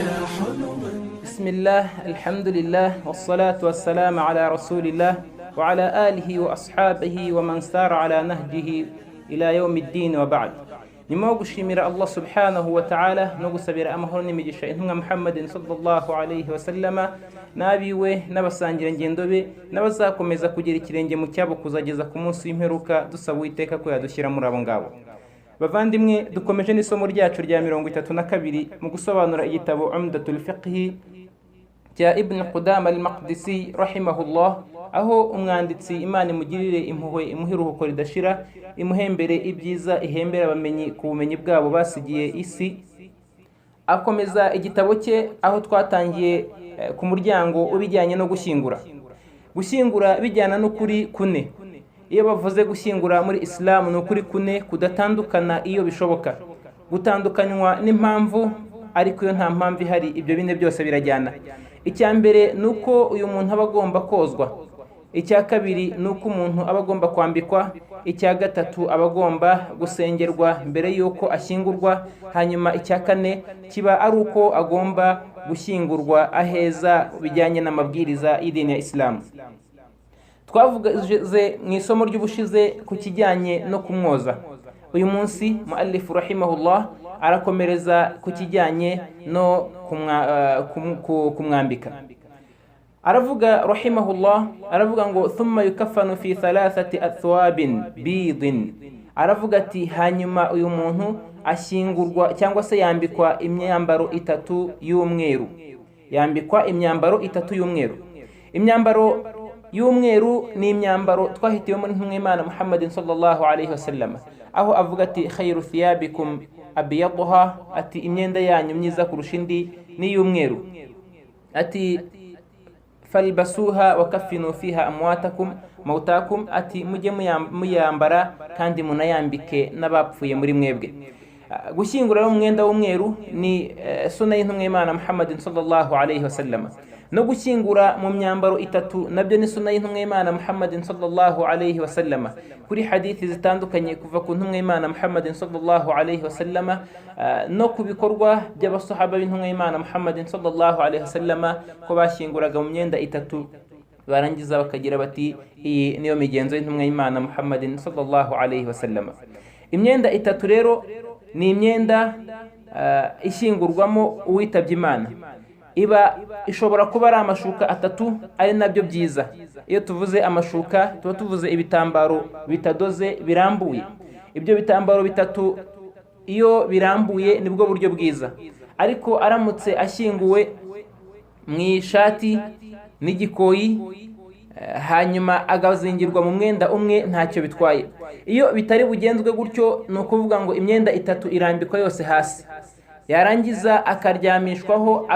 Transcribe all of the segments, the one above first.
بسم الله الحمد لله والصلاة والسلام على رسول الله وعلى آله وأصحابه ومن سار على نهجه إلى يوم الدين وبعد. nyuma yo gushimira Allah subhanahu wa ta'ala no gusabira amahoro n'imigisha intumwa Muhammadin sallallahu alayhi wa sallama nabiwe n'abasangira ngendo be n'abazakomeza kugira ikirenge mu cyabo kuzageza ku munsi w'imperuka, dusaba Uwiteka ko yadushyira muri abo ngabo. Bavandimwe, dukomeje n'isomo ryacu rya 32 mu gusobanura igitabo Umdatul Fiqh cya Ibn Qudama al-Maqdisi rahimahullah, aho umwanditsi Imana imugirire impuhwe imuhiruhuko ridashira, imuhembere ibyiza, ihembera abamenyi ku bumenyi bwabo basigiye isi, akomeza igitabo cye aho twatangiye ku muryango ubijyanye no gushyingura bijyana n'ukuri kune. Iyo bavuze gushyingura muri Islam ni ukuri kune kudatandukana iyo bishoboka, gutandukanywa n'impamvu, ariko iyo nta mpamvu ihari ibyo bine byose birajyana. Icya mbere ni uko uyu muntu aba agomba kozwa, icya kabiri ni uko umuntu aba agomba kwambikwa, icya gatatu aba agomba gusengerwa mbere y'uko ashyingurwa, hanyuma icya kane kiba ari uko agomba gushyingurwa aheza bijyanye n'amabwiriza y'idini ya Islam. Twavuze mu isomo ry'ubushize ku kijyanye no kumwoza. Uyu munsi muallif rahimahullah arakomereza ku kijyanye no kumwambika. Aravuga rahimahullah, aravuga ngo thumma yukaffanu fi thalathati athwabin bidin. Aravuga ati hanyuma uyu muntu ashyingurwa cyangwa se yambikwa imyambaro itatu y'umweru. Yambikwa imyambaro itatu y'umweru. Imyambaro y'umweru ni imyambaro twahitiyemo n'Imana Muhammadin sallallahu alayhi wa sallam, aho avuga ati khayru thiyabikum abyadha, ati imyenda yanyu myiza kurusha indi ni y'umweru, ati falbasuha wa kaffinu fiha amwatakum mautakum, ati mujye muyambara kandi munayambike n'abapfuye muri mwebwe. Gushyingura umwenda w'umweru ni sunna y'intumwa y'Imana Muhammadin sallallahu alayhi wa sallam. No gushyingura mu myambaro itatu nabyo ni sunna y'intumwa y'Imana Muhammadin sallallahu alayhi wa sallam, kuri hadithi zitandukanye kuva ku ntumwa y'Imana Muhammadin sallallahu alayhi wa sallam no ku bikorwa by'abasahaba b'intumwa y'Imana Muhammadin sallallahu alayhi wa sallam, ko bashyinguraga mu myenda itatu barangiza bakagira bati iyi niyo migenzo y'intumwa y'Imana Muhammadin sallallahu alayhi wa sallam. Imyenda itatu rero ni imyenda ishyingurwamo uwitabye Imana. Iba ishobora kuba ari amashuka atatu, ari nabyo byiza. Iyo tuvuze amashuka tuba tuvuze ibitambaro bitadoze birambuye. Ibyo bitambaro bitatu iyo birambuye nibwo buryo bwiza, ariko aramutse ashyinguwe mu ishati n'igikoyi hanyuma agazingirwa mu mwenda umwe ntacyo bitwaye. Iyo bitari bugenzwe gutyo ni ukuvuga ngo imyenda itatu irambikwa yose hasi, yarangiza akaryamishwaho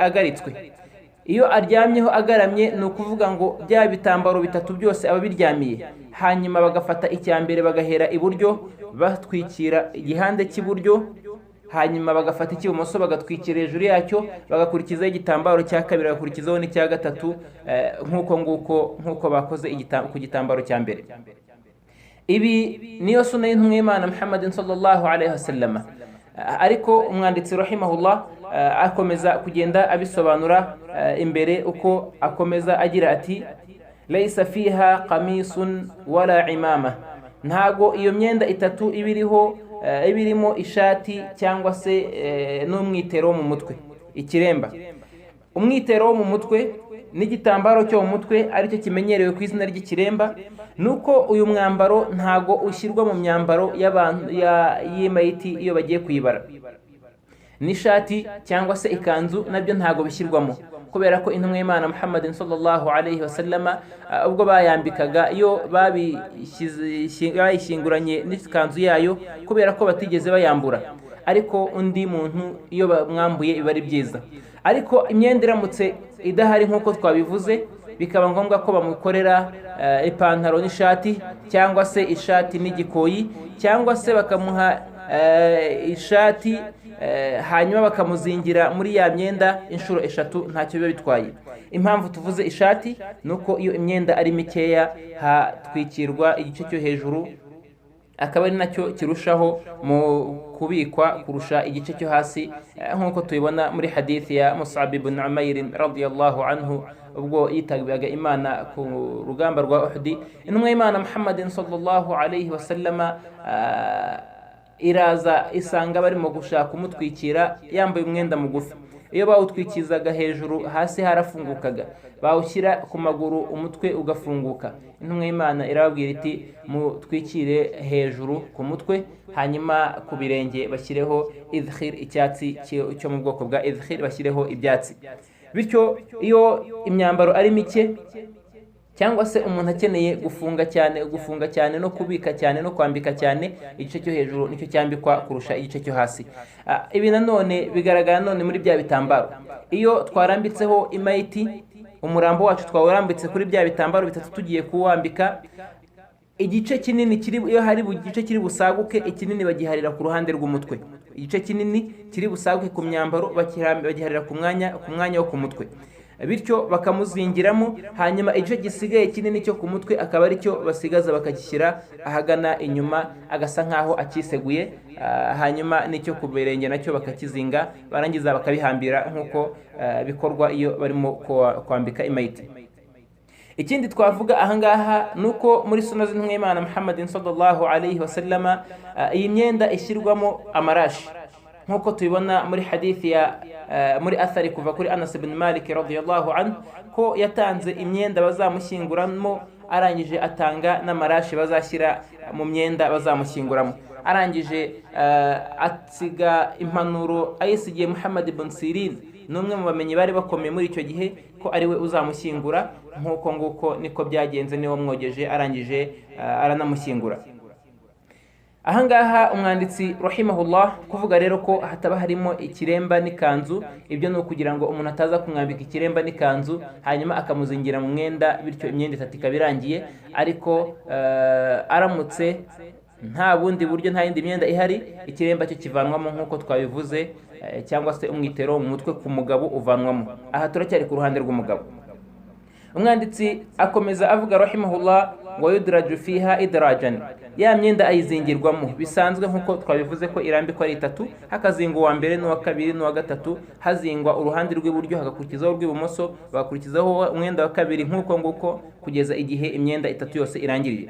agaritswe. Iyo aryamyeho agaramye ni ukuvuga ngo bya bitambaro bitatu byose aba biryamiye, hanyuma bagafata icya mbere bagahera iburyo batwikira igihande cy'iburyo, hanyuma bagafata icy'ibumoso bagatwikira hejuru yacyo, bagakurikizaho igitambaro cya kabiri, bagakurikizaho n'icya gatatu, nk'uko bakoze ku gitambaro cya mbere. Ibi niyo sunna y'intumwa y'Imana Muhammadin sallallahu alayhi wa sallam. Ariko umwanditsi rahimahullah akomeza kugenda abisobanura imbere, uko akomeza agira ati laysa fiha qamisun wala imama. Ntago iyo myenda itatu ibirimo ishati cyangwa se n'umwitero wo mu mutwe, ikiremba. Umwitero wo mu mutwe n'igitambaro cyo mu mutwe aricyo kimenyerewe ku izina ry'ikiremba, nuko uyu mwambaro ntago ushyirwa mu myambaro y'Imayiti iyo bagiye kuyibara. N'ishati cyangwa se ikanzu nabyo ntago bishyirwamo, kubera ko intumwa y'Imana Muhammadin sallallahu alayhi wa sallama ubwo bayambikaga iyo bayishyinguranye n'ikanzu yayo, kubera ko batigeze bayambura. Ariko undi muntu iyo bamwambuye biba ari byiza. Ariko imyenda iramutse idahari nk'uko twabivuze, bikaba ngombwa ko bamukorera ipantaro n'ishati, cyangwa se ishati n'igikoyi, cyangwa se bakamuha ishati hanyuma bakamuzingira muri ya myenda inshuro eshatu, ntacyo biba bitwaye. Impamvu tuvuze ishati nuko iyo imyenda ari mikeya hatwikirwa igice cyo hejuru akaba ari nacyo kirushaho mu kubikwa kurusha igice cyo hasi, nk'uko tubibona muri hadithi ya Mus'ab ibn Umair radiyallahu anhu ubwo yitabaga Imana ku rugamba rwa Uhud. Intumwa y'Imana Muhammadin sallallahu alayhi wa sallama iraza isanga barimo gushaka kumutwikira yambaye umwenda mugufi. Iyo bawutwikizaga hejuru, hasi harafungukaga, bawushyira ku maguru umutwe ugafunguka. Intumwa y'Imana irababwira iti mutwikire hejuru ku mutwe, hanyuma ku birenge bashyireho idkhir, icyatsi cyo mu bwoko bwa idkhir, bashyireho ibyatsi. Bityo iyo imyambaro ari mike cyangwa se umuntu akeneye gufunga cyane no kubika cyane no kwambika cyane, igice cyo hejuru nicyo cyambikwa kurusha igice cyo hasi. Ibi nanone bigaragara none muri bya bitambaro. Iyo twarambitseho imayiti, umurambo wacu twawurambitse kuri bya bitambaro bitatu tugiye kuwambika, igice kinini iyo hari igice kiri busaguke, ikinini bagiharira ku ruhande rw'umutwe. Igice kinini kiri busaguke ku myambaro bagiharira ku mwanya wo ku mutwe, bityo bakamuzingiramo, hanyuma igice gisigaye kinini cyo ku mutwe akaba ari cyo basigaza bakagishyira ahagana inyuma, agasa nkaho akiseguye, hanyuma n'icyo ku birenge nacyo bakakizinga, barangiza bakabihambira nk'uko bikorwa iyo barimo kwambika imayiti. Ikindi twavuga ahangaha nuko muri sunna z'intumwa y'Imana Muhammadin sallallahu alayhi wa sallama iyi myenda ishyirwamo amarashi, nk'uko tubibona muri hadithi muri athari kuva kuri Anas ibn Malik radiyallahu anhu ko yatanze imyenda bazamushyinguramo, arangije atanga n'amarashi bazashyira mu myenda bazamushyinguramo. Arangije asiga impanuro ayisigiye Muhammad ibn Sirin, n'umwe mu bamenyi bari bakomeye muri icyo gihe, ko ari we uzamushyingura. Nk'uko nguko niko byagenze, niwe mwogeje, arangije aranamushyingura. Ahangaha umwanditsi rahimahullah kuvuga rero ko hataba harimo ikiremba n'ikanzu, ibyo ni ukugira ngo umuntu ataza kumwambika ikiremba n'ikanzu hanyuma akamuzingira mu mwenda, bityo imyenda itatu ikaba irangiye. Ariko aramutse nta bundi buryo, nta yindi myenda ihari, ikiremba cyo kivanwamo nk'uko twabivuze, cyangwa se umwitero mu mutwe ku mugabo uvanwamo. Aha turacyari ku ruhande rw'umugabo. Umwanditsi akomeza avuga rahimahullah wa yudraju fiha idrajan, ya myenda ayizingirwamo bisanzwe nk'uko twabivuze ko irambikwa ari itatu, hakazingwa uwa mbere n'uwa kabiri n'uwa gatatu, hazingwa uruhande rw'iburyo hagakurikizaho urw'ibumoso, bagakurikizaho umwenda wa kabiri, nk'uko nguko kugeza igihe imyenda itatu yose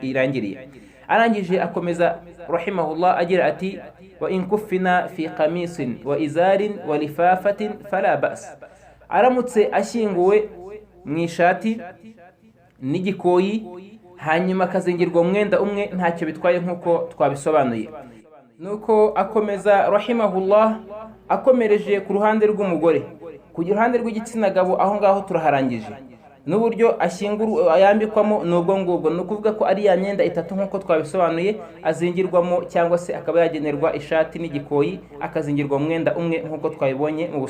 irangiriye. Arangije akomeza rahimahullah agira ati wa in kuffina fi qamisin wa izarin wa lifafatin fala ba's, aramutse ashyinguwe mu ishati n'igikoyi hanyuma akazingirwa umwenda umwe, ntacyo bitwaye nk'uko twabisobanuye. Nuko akomeza rahimahullah akomereje ku ruhande rw'umugore. Ku ruhande rw'igitsina gabo aho ngaho turaharangije, n'uburyo yambikwamo n'ubwo ngubwo, ni ukuvuga ko ari ya myenda itatu nk'uko twabisobanuye azingirwamo, cyangwa se akaba yagenerwa ishati n'igikoyi, akazingirwa umwenda umwe nk'uko twabibonye mu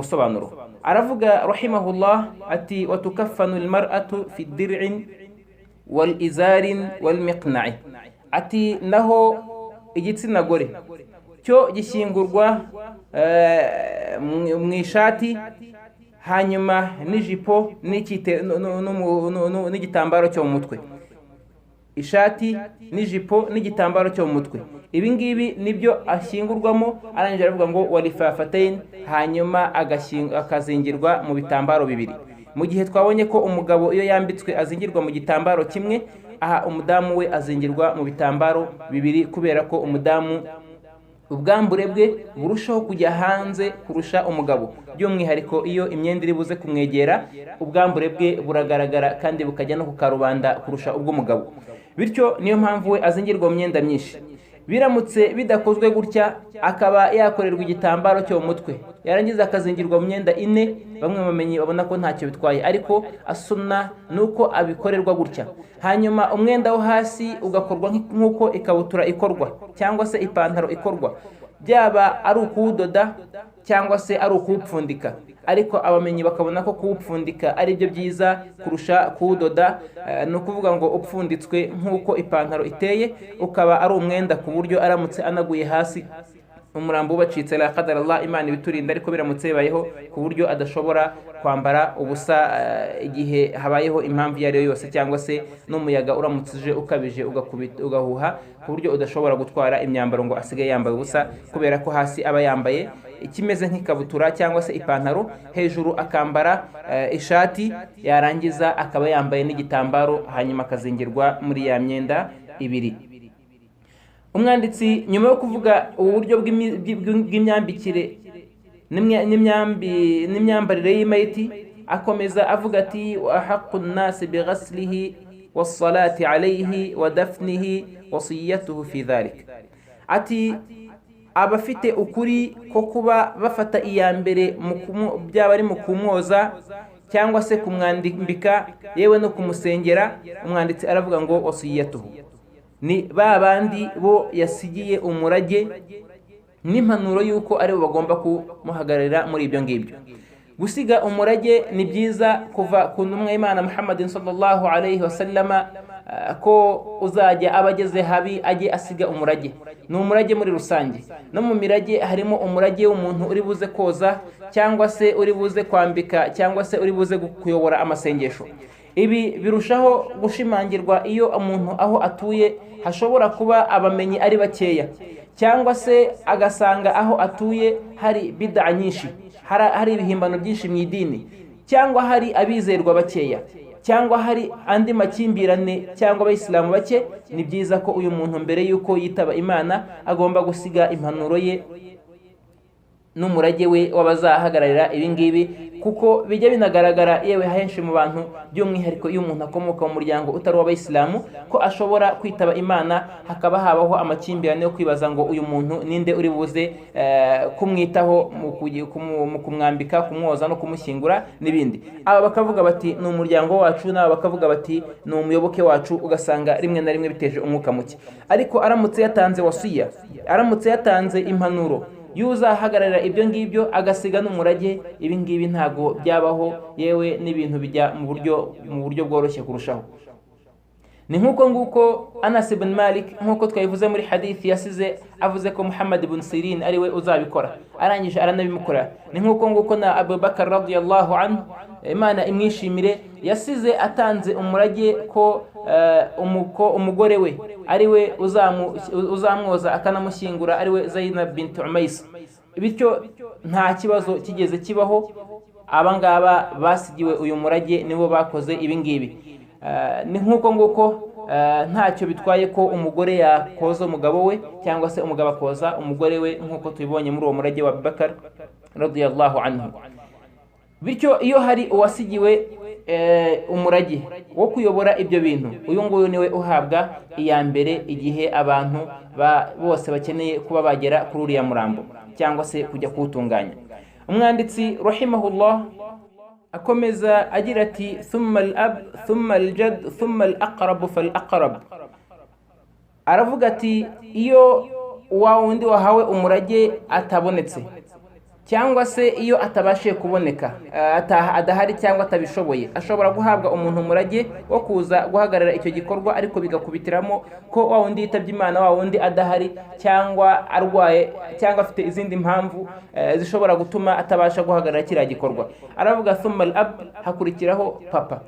busobanuro. Aravuga rahimahullah ati watukaffanu almar'atu fi dir'in wal izarin wal miqna'i, ati naho igitsina gore cyo gishyingurwa mu ishati hanyuma n'ijipo n'igitambaro cyo mu mutwe. Ishati n'ijipo n'igitambaro cyo mu mutwe, ibi ngibi nibyo ashyingurwamo. Arangije aravuga ngo walifafatayn, hanyuma akazingirwa mu bitambaro bibiri. Mu gihe twabonye ko umugabo iyo yambitswe azingirwa mu gitambaro kimwe, aha umudamu we azingirwa mu bitambaro bibiri, kubera ko umudamu ubwambure bwe burushaho kujya hanze kurusha umugabo. By'umwihariko iyo imyenda iri buze kumwegera, ubwambure bwe buragaragara kandi bukajya no ku karubanda kurusha ubw'umugabo. Bityo niyo mpamvu we azingirwa mu myenda myinshi. Biramutse bidakozwe gutya, akaba yakorerwa igitambaro cyo mu mutwe, yarangiza akazingirwa mu myenda ine, bamwe bamenye babona ko ntacyo bitwaye, ariko asunna nuko abikorerwa gutya. Hanyuma umwenda wo hasi ugakorwa nk'uko ikabutura ikorwa cyangwa se ipantaro ikorwa, byaba ari ukuwudoda cyangwa se ari ukuwupfundika. Ariko abamenyi bakabona ko kuwupfundika ari byo byiza kurusha kuwudoda. Ni ukuvuga ngo upfunditswe nk'uko ipantaro iteye, ukaba ari umwenda ku buryo aramutse anaguye hasi umurambo ubacitse la qadar Allah, Imana ibiturinda, ariko biramutse bibayeho ku buryo adashobora kwambara ubusa igihe habayeho impamvu iyo ariyo yose, cyangwa se n'umuyaga uramutse uje ukabije ugahuha ku buryo udashobora gutwara imyambaro ngo asigaye yambaye ubusa, kubera ko hasi aba yambaye ikimeze nk'ikabutura cyangwa se ipantaro, hejuru akambara ishati, yarangiza akaba yambaye n'igitambaro, hanyuma akazingirwa muri ya myenda ibiri. Umwanditsi nyuma yo kuvuga uburyo bw'imyambikire n'imyambarire y'imiti, akomeza avuga ati ahaqu nnasi bighaslihi wassalati alayhi wa dafnihi wasiyatuhu fi dhalik. Ati abafite ukuri ko kuba bafata iya mbere byaba ari mu kumwoza cyangwa se kumwambika yewe no kumusengera, umwanditsi aravuga ngo wasiyatuhu, ni ba bandi bo yasigiye umurage n'impanuro y'uko ari bo bagomba kumuhagararira muri ibyo ngibyo. Gusiga umurage ni byiza kuva ku ntumwa y'Imana Muhammadin sallallahu alayhi wa sallama, ko uzajya abageze habi ajye asiga umurage. Ni umurage muri rusange, no mu mirage harimo umurage w'umuntu uri buze koza, cyangwa se uri buze kwambika, cyangwa se uri buze kuyobora amasengesho. Ibi birushaho gushimangirwa iyo umuntu aho atuye hashobora kuba abamenyi ari bakeya, cyangwa se agasanga aho atuye hari bid'a nyinshi, hari ibihimbano byinshi mu idini, cyangwa hari abizerwa bakeya, cyangwa hari andi makimbirane cyangwa abayisilamu bake. Ni byiza ko uyu muntu mbere y'uko yitaba Imana agomba gusiga impanuro ye n'umurage we w'abazahagararira ibi ngibi, kuko bijya binagaragara yewe henshi mu bantu, by'umwihariko iyo umuntu akomoka mu muryango utari uw'abayisilamu, ko ashobora kwitaba Imana hakaba habaho amakimbirane yo kwibaza ngo uyu muntu ninde uri buze kumwitaho mu kumwambika, kumwoza no kumushyingura n'ibindi. Aba bakavuga bati ni umuryango wacu, n'aba bakavuga bati ni umuyoboke wacu, ugasanga rimwe na rimwe biteje umwuka muke. Ariko aramutse yatanze wasiya, aramutse yatanze impanuro yuzahagararira ibyo ngibyo, agasiga n'umurage, ibi ngibi ntago byabaho, yewe n'ibintu bijya mu buryo bworoshye kurushaho. Ni nk'uko nguko Anas ibn Malik, nk'uko twabivuze muri hadithi yasize avuze ko Muhammad ibn Sirin ari we uzabikora, arangije aranabimukora. Ni nk'uko nguko na Abu Bakar radiyallahu anhu, Imana imwishimire, yasize atanze umurage ko umugore we ari we uzamwoza akanamushyingura, ari we Zainab bint Umays. Bityo nta kibazo kigeze kibaho, abangaba basigiwe uyu murage nibo bakoze ibi ngibi. Ni nk'uko nguko ntacyo bitwaye ko umugore yakoza umugabo we, cyangwa se umugabo akoza umugore we, nk'uko tubibonye muri uwo murage wa Abubakar radiyallahu anhu. Bityo iyo hari uwasigiwe umurage wo kuyobora ibyo bintu, uyu nguyu niwe uhabwa iya mbere igihe abantu bose bakeneye kuba bagera kuri uriya murambo, cyangwa se kujya kuwutunganya. Umwanditsi rahimahullah akomeza agira ati thumma al-ab thumma al-jad thumma al-aqrab fal-aqrab. Aravuga ati iyo wa wundi wahawe umurage atabonetse, cyangwa se iyo atabashe kuboneka, adahari cyangwa atabishoboye, ashobora guhabwa umuntu umurage wo kuza guhagarara icyo gikorwa, ariko bigakubitiramo ko wa wundi yitabye Imana, wa wundi adahari, cyangwa arwaye, cyangwa afite izindi mpamvu zishobora gutuma atabasha guhagarara kiriya gikorwa. Aravuga thumma al-ab, hakurikiraho papa,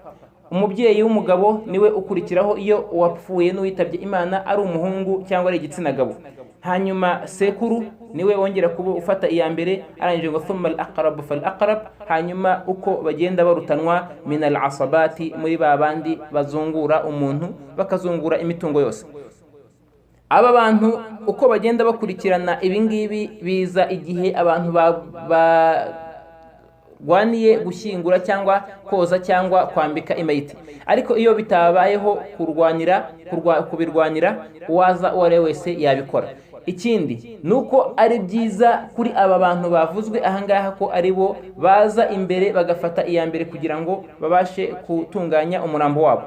umubyeyi w'umugabo niwe ukurikiraho iyo uwapfuye n'uwitabye Imana ari umuhungu cyangwa ari igitsina gabo. Hanyuma sekuru niwe wongera kuba ufata iya mbere, arangije ngo thumma al-aqrab fal-aqrab. Hanyuma uko bagenda barutanwa min al-asabati, muri babandi bazungura umuntu, bakazungura imitungo yose. Aba bantu uko bagenda bakurikirana ibi ngibi, biza igihe abantu gwaniye gushyingura cyangwa koza cyangwa kwambika imayiti. Ariko iyo bitabayeho kubirwanira, uwaza uwo ari wese yabikora. Ikindi nuko ari byiza kuri aba bantu bavuzwe ahangaha ko ari bo baza imbere bagafata iya mbere kugira ngo babashe gutunganya umurambo wabo.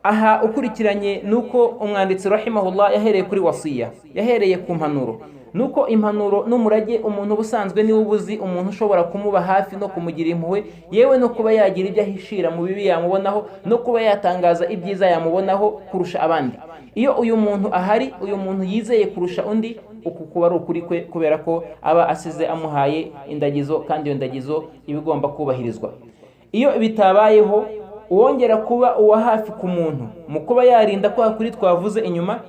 Aha ukurikiranye nuko umwanditsi rahimahullah yahereye kuri wasiya, yahereye ku mpanuro. Nuko impanuro n'umurage umuntu ubusanzwe niwe ubuzi umuntu ushobora kumuba hafi no kumugira impuhwe, yewe no kuba yagira ibyo ahishira mu bibi yamubonaho, no kuba yatangaza ibyiza yamubonaho kurusha abandi. Iyo uyu muntu ahari, uyu muntu yizeye kurusha undi, uku kuba ari ukuri kwe kubera ko aba asize amuhaye indagizo kandi iyo ndagizo ibigomba kubahirizwa. Iyo bitabayeho uwongera kuba uwa hafi ku muntu mu kuba yarinda kwa kuri twavuze inyuma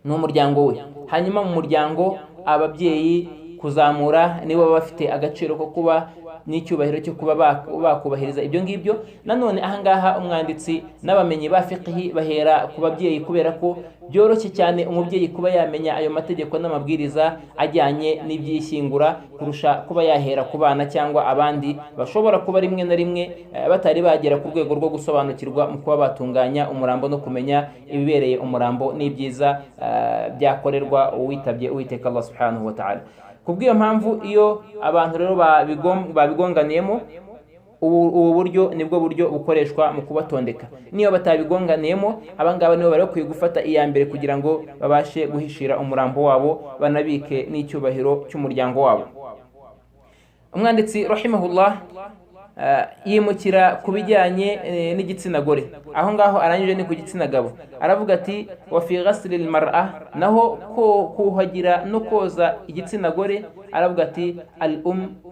ni umuryango we. Hanyuma mu muryango ababyeyi kuzamura nibo baba bafite agaciro ko kuba n'icyubahiro cyo kuba bakubahiriza ibyo ngibyo. Nanone ahangaha umwanditsi n'abamenyi ba fiqhi bahera ku babyeyi kubera ko byoroshye cyane umubyeyi kuba yamenya ayo mategeko n'amabwiriza ajyanye n'ibyishyingura kurusha kuba yahera ku bana cyangwa abandi bashobora kuba rimwe na rimwe batari bagera ku rwego rwo gusobanukirwa mu kuba batunganya umurambo no kumenya ibibereye umurambo n'ibyiza byakorerwa uwitabye Uwiteka Allah subhanahu wa ta'ala. Kubw'iyo mpamvu iyo abantu rero babigonganiyemo ubu buryo nibwo buryo bukoreshwa mu kubatondeka. Niyo batabigonganiyemo abangaba nibo bari bakwiye gufata iya mbere kugira ngo babashe guhishira umurambo wabo banabike n'icyubahiro cy'umuryango wabo. Umwanditsi rahimahullah yimukira ku bijyanye n'igitsina gore. Aho ngaho arangije ni ku gitsina gabo, aravuga ati wa fi ghaslil mar'a, naho ko kuhagira no koza igitsina gore aravuga ati al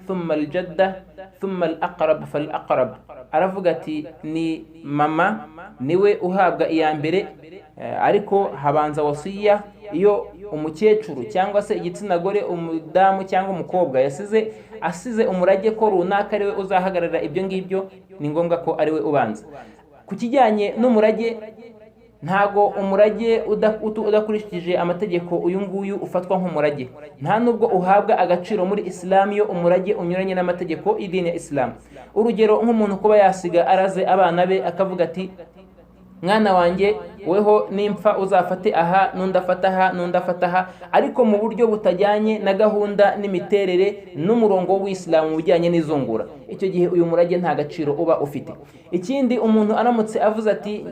thumma al jadda thumma al aqrab fal aqrab. Aravuga ati ni mama niwe uhabwa iya mbere, ariko habanza wasiya. Iyo umukecuru cyangwa se igitsina gore, umudamu cyangwa umukobwa asize umurage ko runaka ariwe uzahagarara ibyo ngibyo, ni ngombwa ko ariwe ubanza. Ku kijyanye n'umurage, ntago umurage udakurikije amategeko uyu nguyu ufatwa nk'umurage, nta nubwo uhabwa agaciro muri Islam iyo umurage unyuranye n'amategeko y'idini ya Islam. Urugero nk'umuntu kuba yasiga araze abana be akavuga ati mwana wanjye weho nimpfa uzafate aha n'undafata aha n'undafata aha, ariko mu buryo butajyanye na gahunda n'imiterere n'umurongo w'Islam mu bijyanye n'izungura, icyo gihe uyu murage nta gaciro uba ufite. Ikindi, umuntu aramutse avuze ati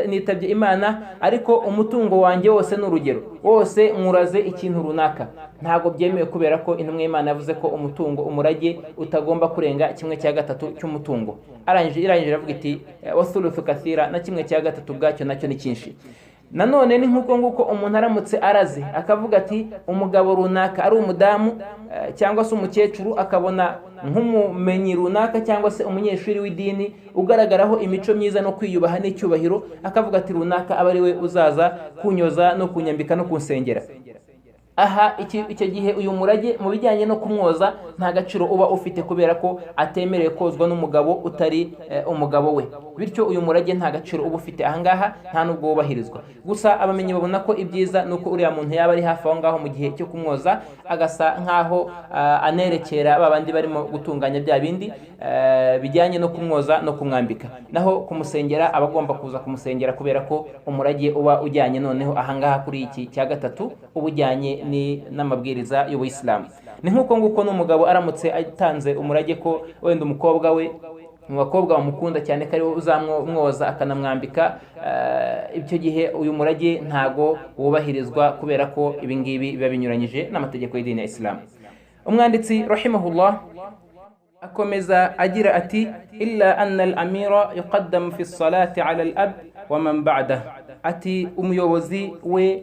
nitabye Imana ariko umutungo wanjye wose n'urugero wose nkuraze ikintu runaka, ntago byemewe kubera ko intumwa y'Imana yavuze ko umurage utagomba kurenga 1/3 cy'umutungo. Irangije iravuga iti wathuluthu kathira, na 1/3 bwacyo nacyo ni cyinshi. Nanone ni nk'uko nguko umuntu aramutse araze akavuga ati umugabo runaka ari umudamu cyangwa se umukecuru, akabona nk'umumenyi runaka cyangwa se umunyeshuri w'idini ugaragaraho imico myiza no kwiyubaha n'icyubahiro, akavuga ati runaka aba ari we uzaza kunyoza no kunyambika no kunsengera. Aha icyo gihe uyu murage mu bijyanye no kumwoza nta gaciro uba ufite kubera ko atemerewe kozwa n'umugabo utari umugabo we, bityo uyu murage nta gaciro uba ufite ahangaha, nta nubwo wubahirizwa. Gusa abamenyi babona ko ibyiza nuko uriya muntu yaba ari hafi aho ngaho mu gihe cyo kumwoza, agasa nkaho anerekera babandi barimo gutunganya bya bindi bijyanye no kumwoza no kumwambika. Naho kumusengera abagomba kuza kumusengera kubera ko umurage uba ujyanye noneho ahangaha kuri iki cya gatatu ubujyanye ni n'amabwiriza y'Ubuislamu. Ni nk'uko nguko n'umugabo aramutse atanze umurage ko wenda umukobwa we mu bakobwa bamukunda cyane ko ariwe uzamwoza akanamwambika, icyo gihe uyu murage ntago wubahirizwa kubera ko ibi ngibi biba binyuranyije n'amategeko y'idini ya Islam. Umwanditsi rahimahullah akomeza agira ati illa anna al-amira yuqaddamu fi as-salati ala al-ab wa man ba'dahu, ati umuyobozi we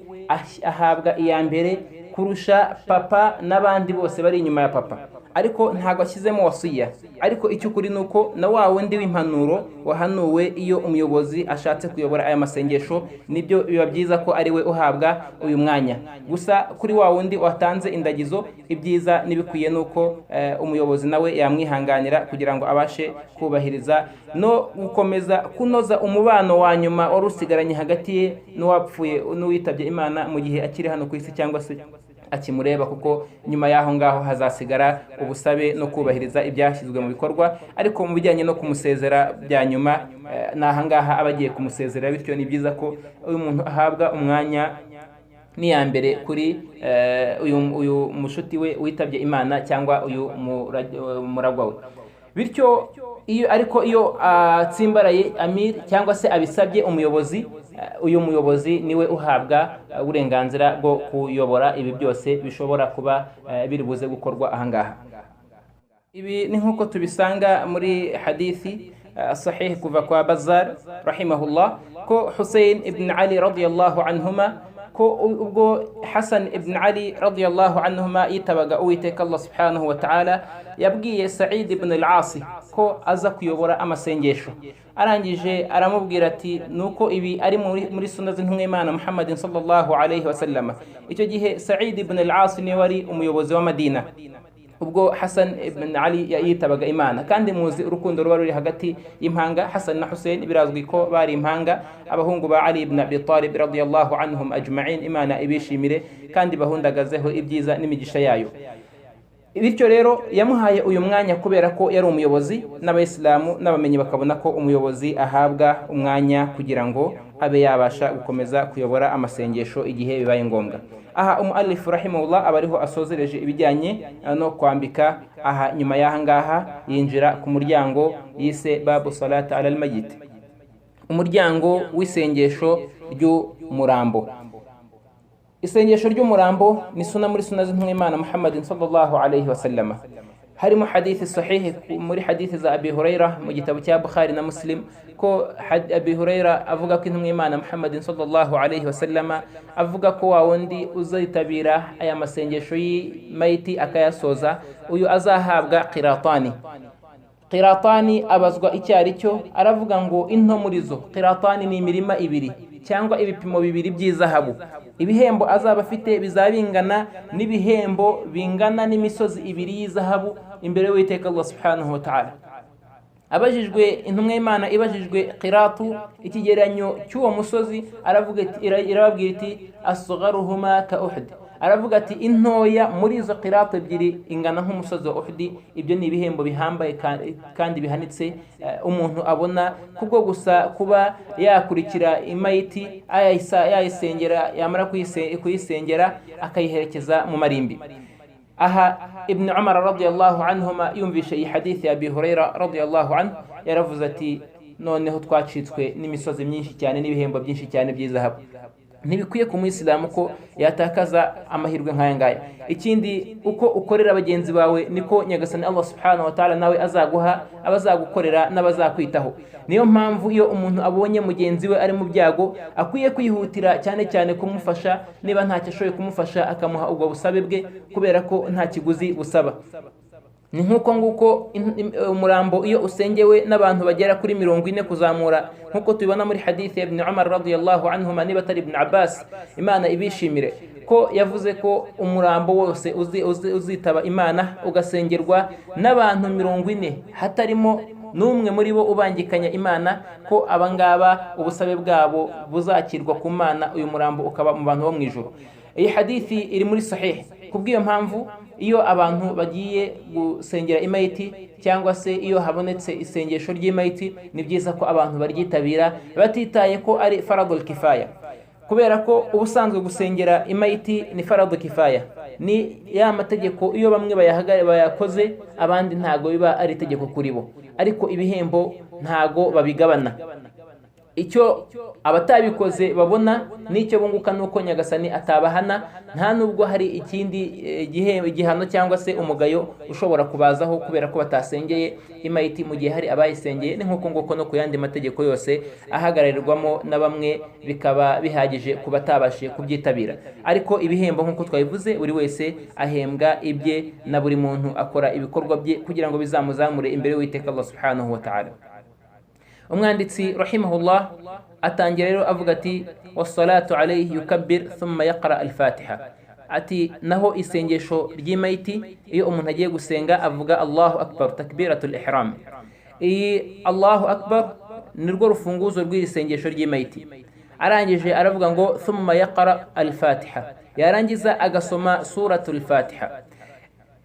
ahabwa iya mbere kurusha papa n'abandi bose bari inyuma ya papa, ariko ntago ashyizemo wasiya. Ariko icyo kuri nuko na wa wundi w'impanuro wahanuwe iyo umuyobozi ashatse kuyobora aya masengesho, nibyo biba byiza ko ari we uhabwa uyu mwanya. Gusa kuri wa wundi watanze indagizo, ibyiza nibikwiye nuko umuyobozi nawe yamwihanganira kugira ngo abashe kubahiriza no gukomeza kunoza umubano wa nyuma wari usigaranye hagati ye n'uwapfuye n'uwitabye Imana mu gihe akiri hano ku isi cyangwa se akimureba, kuko nyuma y'aho ngaho hazasigara ubusabe no kubahiriza ibyashyizwe mu bikorwa. Ariko mu bijyanye no kumusezera bya nyuma, n'ahangaha abagiye kumusezera, bityo ni byiza ko uyu muntu ahabwa umwanya n'iya mbere kuri uyu mushuti we witabye Imana cyangwa uyu muragwa we. Bityo iyo atsimbaraye amir cyangwa se abisabye umuyobozi, uyu muyobozi niwe uhabwa uburenganzira bwo kuyobora ibi byose bishobora kuba biri buze gukorwa ahangaha. Ibi ni nk'uko tubisanga muri hadithi sahih kuva kwa Bazzar rahimahullah ko Hussein ibn Ali radiyallahu anhuma ko ubwo Hasan ibn Ali radiyallahu anhuma yitabaga Uwiteka Allah subhanahu wa ta'ala yabwiye Sa'id ibn al-As ko aza kuyobora amasengesho, arangije aramubwira ati nuko ibi ari muri sunna z'intumwa Imana Muhammadin sallallahu alayhi wa sallam. Icyo gihe Sa'id ibn al-As ni wari umuyobozi wa Madina ubwo Hasan ibn Ali yitabaga Imana, kandi muzi urukundo ruba ruri hagati y'impanga Hasan na Hussein, birazwi ko bari impanga abahungu ba Ali ibn Abi Talib radiyallahu anhum ajma'in, Imana ibishimire kandi bahundagazeho ibyiza n'imigisha yayo. Bityo rero yamuhaye uyu mwanya kubera ko yari umuyobozi, n'abayisilamu n'abamenyi bakabona ko umuyobozi ahabwa umwanya kugira ngo abe yabasha gukomeza kuyobora amasengesho igihe bibaye ngombwa. Aha umualif rahimahullah abariho asozereje ibijyanye no kwambika. Aha nyuma y'aha ngaha yinjira ku muryango yise babu salata ala almayit, umuryango w'isengesho ry'umurambo. Isengesho ry'umurambo ni sunna muri sunna z'intumwa Imana Muhammadin sallallahu alayhi wa sallam. Harimo hadithi sahihi muri hadithi za Abi Huraira mu gitabo cya Bukhari na Muslim ko Abi Huraira avuga ko intumwa Imana Muhammadin sallallahu alayhi wa sallam avuga ko wa wundi uzitabira aya masengesho y'mayiti akayasoza, uyu azahabwa qiratani. Qiratani abazwa icyari cyo, aravuga ngo into muri zo qiratani ni imirima ibiri cyangwa ibipimo bibiri by'izahabu. Ibihembo azaba afite bizabingana n'ibihembo bingana n'imisozi ibiri y'izahabu imbere y'Uwiteka Allah subhanahu wa ta'ala. Abajijwe intumwa y'Imana ibajijwe qiratu ikigeranyo cy'uwo musozi, aravuga ati irababwira iti asgharuhuma ka Uhud, aravuga ati intoya muri izo qiratu ebyiri ingana nk'umusozi wa Uhud. Ibyo ni ibihembo bihambaye kandi bihanitse umuntu abona kubwo gusa kuba yakurikira imayiti yayisengera, yamara kuyisengera akayiherekeza mu marimbi. Aha Ibn Umar radiyallahu anhuma yumvishe iyi hadithi ya Abi Huraira radiyallahu anhu, yaravuze ati noneho twacitswe n'imisozi myinshi cyane n'ibihembo byinshi cyane by'izahabu. Ntibikwiye ku Muislamu ko yatakaza amahirwe nk'aya ngaya. Ikindi, uko ukorera bagenzi bawe niko Nyagasani Allah subhanahu wa ta'ala nawe azaguha abazagukorera n'abazakwitaho. Niyo mpamvu iyo umuntu abonye mugenzi we ari mu byago akwiye kwihutira cyane cyane kumufasha, niba ntacyo ashoboye kumufasha akamuha ubwo busabe bwe, kubera ko nta kiguzi busaba. Ni nkuko nguko umurambo iyo usengewe n'abantu bagera kuri 40 kuzamura, nkuko tubibona muri hadithi ya Ibn Umar radiyallahu anhuma niba atari Ibn Abbas, Imana ibishimire, ko yavuze ko umurambo wose uzitaba Imana ugasengerwa n'abantu 40 hatarimo n'umwe muri bo ubangikanya Imana, ko abangaba ubusabe bwabo buzakirwa ku Mana, uyu murambo ukaba mu bantu bo mu ijuru. Iyi hadithi iri muri sahih. Kubw'iyo mpamvu iyo abantu bagiye gusengera imayiti cyangwa se iyo habonetse isengesho ry'imayiti, ni byiza ko abantu baryitabira batitaye ko ari faradul kifaya, kubera ko ubusanzwe gusengera imayiti ni faradul kifaya, ni ya mategeko iyo bamwe bayakoze abandi ntago biba ari itegeko kuri bo, ariko ibihembo ntago babigabana. Icyo abatabikoze babona n'icyo bunguka nuko Nyagasani atabahana, nta nubwo hari ikindi igihano cyangwa se umugayo ushobora kubazaho kubera ko batasengeye imayiti mu gihe hari abayisengeye. Ni nkuko nguko no ku yandi mategeko yose ahagararirwamo na bamwe bikaba bihagije kuba tabashe kubyitabira. Ariko ibihembo nkuko twabivuze, buri wese ahembwa ibye na buri muntu akora ibikorwa bye kugira ngo bizamuzamure imbere y'Uwiteka Allah subhanahu wa ta'ala. Umwanditsi rahimahullah atangira rero avuga ati wassalatu alayhi yukabbir thumma yaqra al-Fatiha. Ati naho isengesho ry'imayiti iyo umuntu agiye gusenga avuga Allahu akbar, takbiratul ihram. Iyi Allahu akbar nirwo rufunguzo rw'iri sengesho ry'imayiti. Arangije aravuga ngo thumma yaqra al-Fatiha, yarangiza agasoma suratul Fatiha.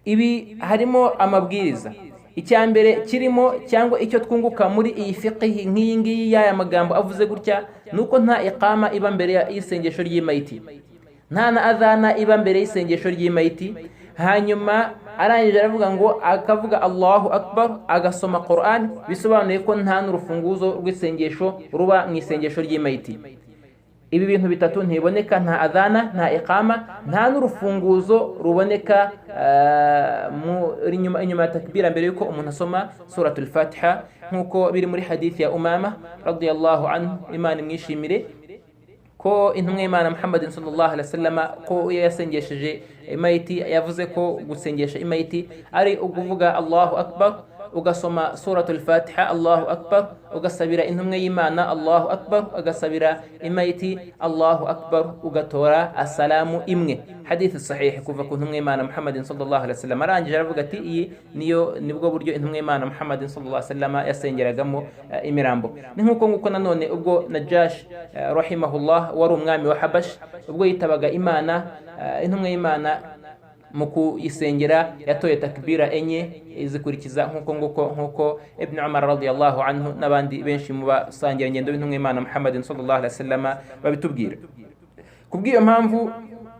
Ibi harimo amabwiriza. Icyambere kirimo cyangwa icyo twunguka muri iyi fiqh nk'iyi ngiyi y'aya magambo avuze gutya, nuko nta iqama iba mbere y'isengesho ry'imayiti, nta na adhana iba mbere y'isengesho ry'imayiti. Hanyuma arangije aravuga ngo akavuga Allahu akbar agasoma Qur'an, bisobanuye ko nta n'urufunguzo rw'isengesho ruba mu isengesho ry'imayiti. Ibi bintu bitatu ntiboneka, nta adhana, nta iqama, nta n'urufunguzo ruboneka inyuma ya takbira mbere yuko umuntu asoma suratul Fatiha, nkuko biri muri hadithi ya Umama radiyallahu anhu, Imana imwishimire, ko intumwa y'Imana Muhammadin sallallahu alaihi wasallam ko yasengesheje imayiti yavuze ko gusengesha imayiti ari ukuvuga Allahu akbar ugasoma suratul Fatiha Allahu akbar ugasabira intumwa y'Imana Allahu akbar ugasabira imayiti Allahu akbar ugatora assalamu imwe. Hadith sahih kuva ku ntumwa y'Imana Muhammadin sallallahu alaihi wasallam arangije aravuga ati iyi nibwo buryo intumwa y'Imana Muhammadin sallallahu alaihi wasallam yasengeragamo imirambo. Ni nkuko nanone ubwo Najash rahimahullah wari umwami wa Habash ubwo yitabaga Imana intumwa y'Imana mu kuyisengera yatoye takbira enye izikurikiza nkuko Ibn Umar radiyallahu anhu n'abandi benshi mu basangira ngendo b'intumwa y'Imana Muhammadin sallallahu alaihi wasallam babitubwira. Kubw'iyo mpamvu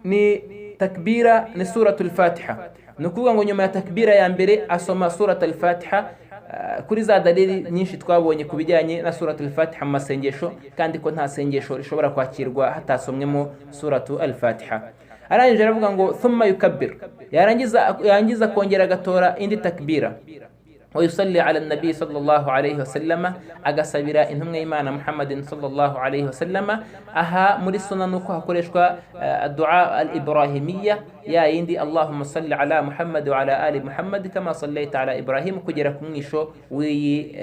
ni takbira ni suratul Fatiha, nukuvuga ngo nyuma ya takbira ya mbere asoma suratul Fatiha kuri za dalili nyinshi twabonye kubijyanye na suratul Fatiha mu masengesho, kandi ko nta sengesho rishobora kwakirwa hatasomwemo suratul Fatiha. Arangije aravuga ngo thumma yukabbir, yarangiza kongera agatora indi takbira wa yusalli ala nabi sallallahu alayhi wasallam, agasabira intumwa y'Imana Muhammadin sallallahu alayhi wasallam. Aha muri sunna nuko hakoreshwa dua al-ibrahimiyya ya yindi Allahumma salli ala Muhammad wa ala ali Muhammad kama sallaita ala Ibrahim, kugera ku mwisho w'iyi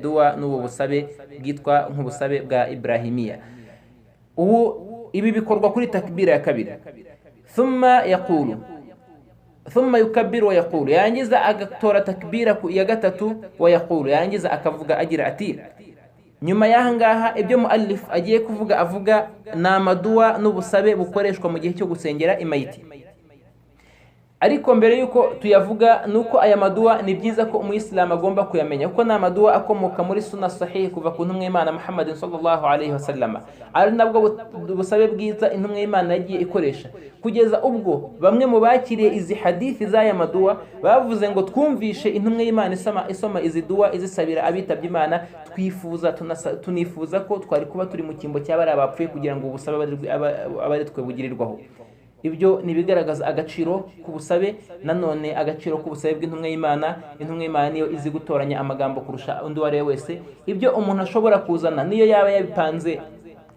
dua n'ubu busabe bwitwa nk'ubusabe bwa Ibrahimiyya. Ibi bikorwa kuri takbira ya kabiri. Thumma yukabbiru wa yaqulu, yarangiza agatora takbira ya gatatu wa yaqulu, yarangiza akavuga agira ati nyuma y'aha ngaha ibyo muallif agiye kuvuga avuga ni amaduwa n'ubusabe bukoreshwa mu gihe cyo gusengera imayiti. Ariko mbere yuko tuyavuga nuko aya maduwa ni byiza ko umuyisilamu agomba kuyamenya, kuko ni amaduwa akomoka muri sunna sahih kuva ku ntumwa y'Imana Muhammadin sallallahu alayhi wasallam, ari nabwo busabe bwiza intumwa y'Imana yagiye ikoresha, kugeza ubwo bamwe mu bakiriye izi hadithi z'aya maduwa bavuze ngo twumvishe intumwa y'Imana isoma izi duwa izisabira abitabye Imana, tunifuza ko twari kuba turi mu kimbo cy'abari abapfuye kugira ngo ubusabe abari twe bugirirwaho. Ibyo nibigaragaza agaciro k'ubusabe, nanone agaciro k'ubusabe bw'intumwa y'Imana. Intumwa y'Imana niyo izi gutoranya amagambo kurusha undi wari wese. Ibyo umuntu ashobora kuzana niyo yaba yabipanze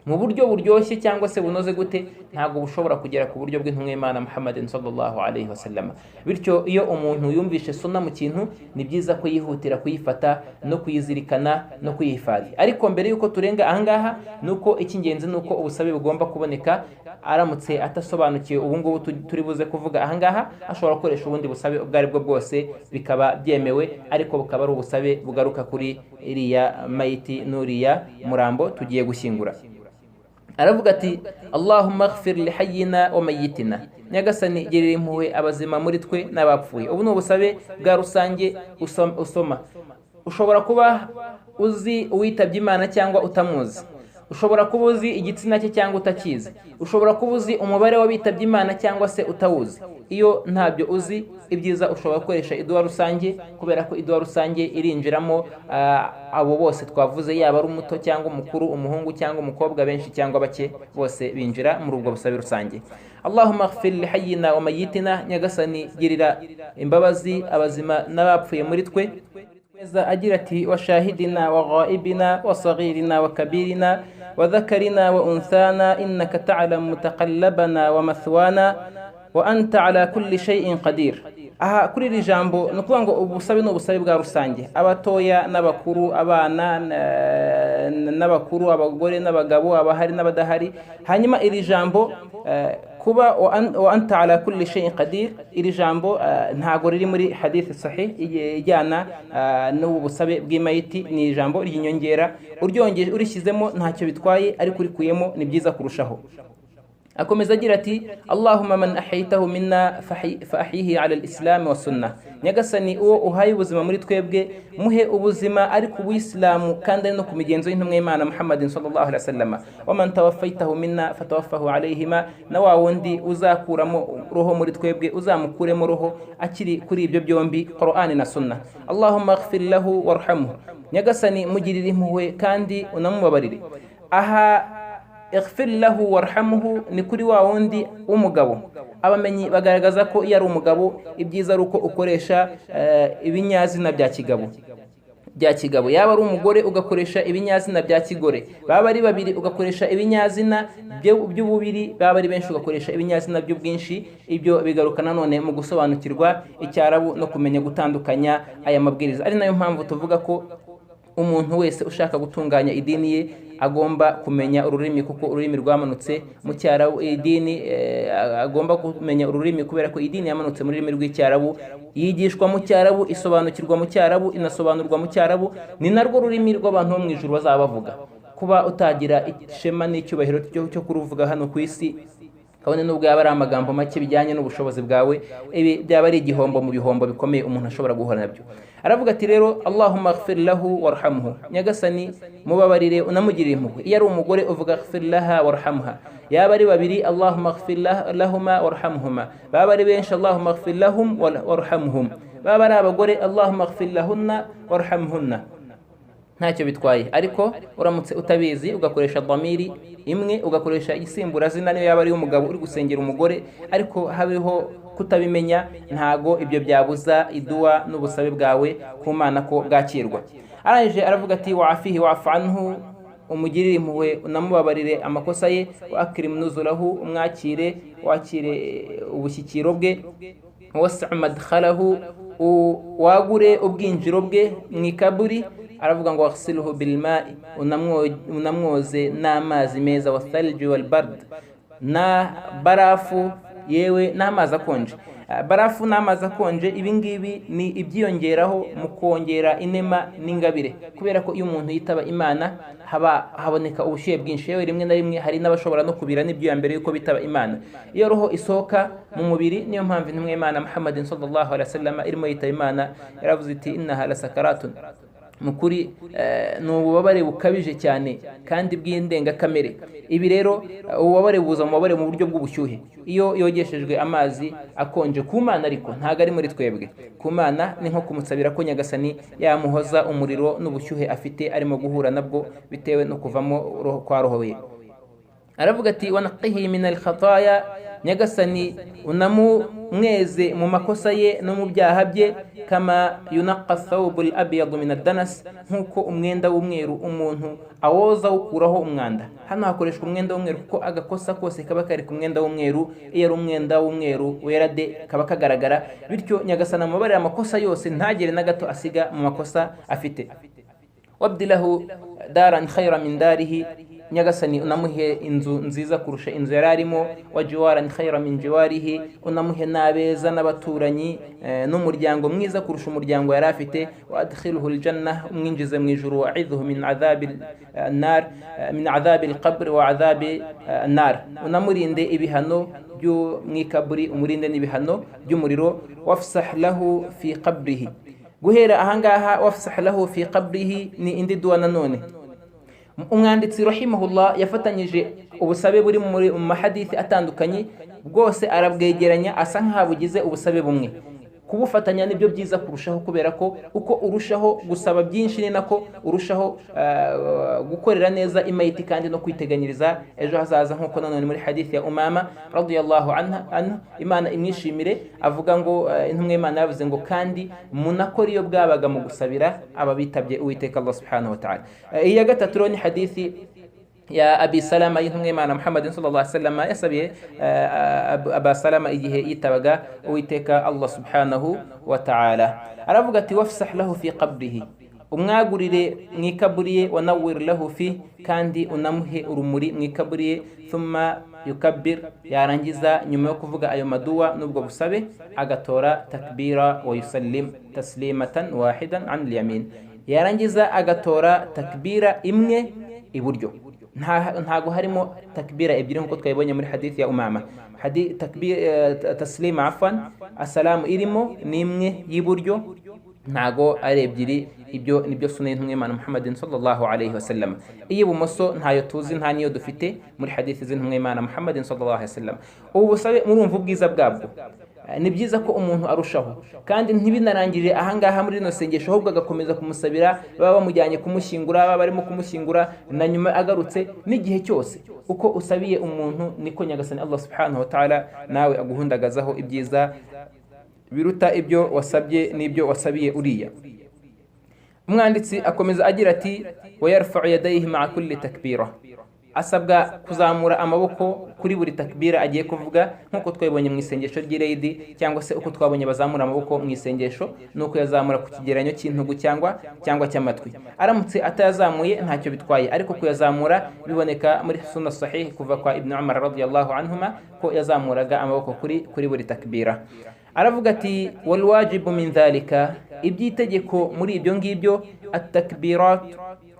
mu buryo buryoshye cyangwa se bunoze gute, ntabwo bushobora kugera ku buryo bw'intumwa y'Imana Muhammadin sallallahu alayhi wasallam. Bityo iyo umuntu yumvishe sunna mu kintu, ni byiza ko yihutira kuyifata no kuyizirikana no kuyihifadhi. Ariko mbere yuko turenga ahangaha, nuko icy'ingenzi nuko ubusabe bugomba kuboneka. Aramutse atasobanukiwe ubu ngubu turi buze kuvuga ahangaha, ashobora gukoresha ubundi busabe ubwo aribwo bwose bikaba byemewe, ariko bukaba ari ubusabe bugaruka kuri iriya mayiti n'uriya murambo tugiye gushyingura. Aravuga ati Allahumma ighfir li hayyina wa mayyitina, nyagasani girira impuhwe abazima muri twe n'abapfuye. Ubu ni ubusabe bwa rusange usoma. Ushobora kuba uzi uwitabye Imana cyangwa utamuzi, ushobora kuba uzi igitsina cye cyangwa utakizi, ushobora kuba uzi umubare w'abitabye Imana cyangwa se utawuzi. Iyo ntabyo uzi, ibyiza ushobora gukoresha iduwa rusange, kubera ko iduwa rusange irinjiramo abo bose twavuze, yaba ari umuto cyangwa umukuru, umuhungu cyangwa umukobwa, benshi cyangwa bake, bose binjira muri ubwo busabe rusange. Allahumma ighfir li hayyina wa mayyitina, nyagasani girira imbabazi abazima n'abapfuye muri twe. Agira ati wa shahidina wa ghaibina wa saghirina wa kabirina wa dhakarina wa unthana innaka ta'lamu mutaqallabana wa mathwana wa anta ala kulli shay'in qadir. Aha kuri iri jambo nukuvuga ngo ubusabe n'ubusabe bwa rusange, abatoya n'abakuru, abana n'abakuru, abagore n'abagabo, abahari n'abadahari. Hanyuma iri jambo kuba wa anta ala kulli shay'in qadir, iri jambo ntago riri muri hadith sahih ijyana n'ubu busabe bw'imayiti, ni ijambo ry'inyongera. Uryongeje urishyizemo ntacyo bitwaye, ariko urikuyemo ni byiza kurushaho. Akomeza agira ati Allahumma man ahaytahu minna fa ahyihi ala al-islam wa sunnah, nyagasani uwo uhaye ubuzima muri twebwe muhe ubuzima ari ku Buislamu kandi ari no ku migenzo y'intumwa y'Imana Muhammadin sallallahu alaihi wasallam. Wa man tawaffaytahu minna fatawaffahu alayhima, na wa wundi uzakuramo roho muri twebwe uzamukuremo roho akiri kuri ibyo byombi, Qur'an na sunna. Allahumma ighfir lahu warhamhu, nyagasani mugirire impuhwe kandi unamubabarire. Aha ighfir lahu warhamhu ni kuri wa wundi w'umugabo. Abamenyi bagaragaza ko iyo ari umugabo ibyiza ari uko ukoresha ibinyazina bya kigabo. bya kigabo, yaba ari umugore ugakoresha ibinyazina bya kigore, baba ari babiri ugakoresha ibinyazina by'ububiri, baba ari benshi ugakoresha ibinyazina by'ubwinshi. Ibyo bigaruka nanone mu gusobanukirwa Icyarabu no kumenya gutandukanya aya mabwiriza. Ari nayo mpamvu tuvuga ko umuntu wese ushaka gutunganya idini ye agomba kumenya ururimi, kuko ururimi rwamanutse mu Cyarabu. Idini agomba kumenya ururimi kubera ko idini yamanutse mu rurimi rw'Icyarabu, yigishwa mu Cyarabu, isobanukirwa mu Cyarabu, inasobanurwa mu Cyarabu. Ni narwo rurimi rw'abantu bo mu ijuru bazaba bavuga. Kuba utagira ishema n'icyubahiro cyo kuruvuga hano ku isi, kabone nubwo yaba ari amagambo make bijyanye n'ubushobozi bwawe, ibi byaba ari igihombo mu bihombo bikomeye umuntu ashobora guhura nabyo. Aravuga ati rero Allahumma ighfir lahu warhamhu, Nyagasani mubabarire unamugirire impuhwe. Iyo ari umugore uvuga ighfir laha warhamha, yaba ari babiri Allahumma ighfir lahuma warhamhuma, baba ari benshi Allahumma ighfir lahum warhamhum, baba ari abagore Allahumma ighfir lahunna warhamhunna. Ntacyo bitwaye, ariko uramutse utabizi ugakoresha dhamiri imwe, ugakoresha isimbura zina, niyo yaba ari umugabo uri gusengera umugore ariko habeho kutabimenya, ntago ibyo byabuza idua n'ubusabe bwawe ku Mana ko bwakirwa. Arangije aravuga ati wa'afihi wa'fu anhu, umugirire impuhwe unamubabarire amakosa ye, wa akrim nuzulahu, umwakire wakire ubushyikiro bwe, wasi' madkhalahu, wagure ubwinjiro bwe mu ikaburi. Aravuga ngo waghsilhu bilma'i, unamwoze n'amazi meza, wathalji walbard, na barafu yewe n'amazi akonje. Barafu n'amazi akonje, ibi ngibi ni ibyiyongeraho mu kongera inema n'ingabire, kubera ko iyo umuntu yitaba Imana haboneka ubushyuhe bwinshi. Yewe rimwe na rimwe hari n'abashobora no kubira n'ibyuya mbere yuko bitaba Imana. Iyo roho isohoka mu mubiri, niyo mpamvu intumwa y'Imana Muhammadin sallallahu alaihi wasallam irimo yitaba Imana yaravuze iti innaha lasakaratun, mukuri ni ububabare bukabije cyane kandi bw'indengakamere. Ibi rero ububabare buza mu buryo bw'ubushyuhe. Iyo yogeshejwe amazi akonje ku Mana, ariko ntago ari muri twebwe, ku Mana ni nko kumusabira ko Nyagasani yamuhoza umuriro n'ubushyuhe afite arimo guhura nabwo bitewe no kuvamo kwa roho ye. Aravuga ati wanaqihi min al-khataya, Nyagasani unamumweze mu makosa ye no mu byaha bye, kama yunaqqa thawbul abyad min ad-danas, nkuko umwenda w'umweru umuntu awoza ukuraho umwanda. Hano hakoreshwa umwenda w'umweru kuko agakosa kose kaba kari ku mwenda w'umweru. Iyo ari umwenda w'umweru wera de kaba kagaragara, bityo Nyagasani amubarira amakosa yose, ntagere na gato asiga mu makosa afite. Wabdilahu daran khayra min darihi, Nyagasani unamuhe inzu nziza kurusha inzu yari arimo, wa jiwaran khayra min jiwarihi, unamuhe n'abeza n'abaturanyi n'umuryango mwiza kurusha umuryango yari afite. Wa adkhilhu aljanna, umwinjize mu ijuru. Wa idhu min adhabi an-nar, min adhabi al-qabr wa adhabi an-nar, unamurinde ibihano byo mwikaburi, umurinde n'ibihano by'umuriro. Wafsah lahu fi qabrihi, guhera ahangaha wafsah lahu fi qabrihi ni indi dua nanone. Umwanditsi rahimahullah yafatanyije ubusabe buri mu mahadithi atandukanye, bwose arabwegeranya asa nk'abugize ubusabe bumwe. Kubufatanya nibyo byiza kurushaho, kubera ko uko urushaho gusaba byinshi ni nako urushaho gukorera neza imayiti kandi no kwiteganyiriza ejo hazaza. Nkuko nanone muri hadithi ya Umama radiyallahu anha, Imana imwishimire, avuga ngo intumwa y'Imana yavuze ngo kandi munakora iyo bwabaga mu gusabira aba bitabye Uwiteka Allah subhanahu wa ta'ala. Iya gatatu ni hadithi ya Abi Salama y'intumwa y'Imana Muhammadin sallallahu alaihi wasallam yasabiye Aba Salama igihe yitabaga Uwiteka Allah subhanahu wa ta'ala. Aravuga ati wafsah lahu fi qabrihi, umwagurire mu ikaburiye, wanawwir lahu fi, kandi unamuhe urumuri mu ikaburiye. Thumma yukabbir, yarangiza nyuma yo kuvuga ayo maduwa n'ubwo busabe agatora takbira wa yusallim taslimatan wahidan an al-yamin, yarangiza agatora takbira imwe iburyo. Ntago harimo takbira ebyiri nkuko twayibonye muri hadithi ya Umama. Taslima afwan, assalamu irimo ni imwe y'iburyo, ntago ari ebyiri. Ibyo nibyo sunna y'intumwa y'Imana Muhammadin sallallahu alaihi wasallam. Iy'ibumoso ntayo tuzi, nta niyo dufite muri hadithi z'intumwa y'Imana Muhammadin sallallahu alaihi wasallam. Ubu busabe murumva ubwiza bwabwo. Ni byiza ko umuntu arushaho, kandi ntibinarangirire ahangaha muri rino sengesho, ahubwo agakomeza kumusabira, baba bamujyanye kumushyingura, baba barimo kumushyingura, na nyuma agarutse, n'igihe cyose uko usabiye umuntu niko Nyagasani Allah subhanahu wa ta'ala nawe aguhundagazaho ibyiza biruta ibyo wasabye n'ibyo wasabiye uriya. umwanditsi akomeza agira ati wayarfa'u yadayhi ma'a kulli takbira, asabwa kuzamura amaboko kuri buri takbira agiye kuvuga, nkuko twabonye mu isengesho ry'Eid cyangwa se uko twabonye bazamura amaboko mu isengesho, nuko yazamura ku kigeranyo cy'intugu cyangwa cy'amatwi. Aramutse atayazamuye ntacyo bitwaye, ariko kuyazamura biboneka muri sunna sahih kuva kwa Ibn Umar radiyallahu anhuma ko yazamuraga amaboko kuri buri takbira. Aravuga ati wal wajibu min dhalika, ibyitegeko muri ibyo ngibyo at-takbirat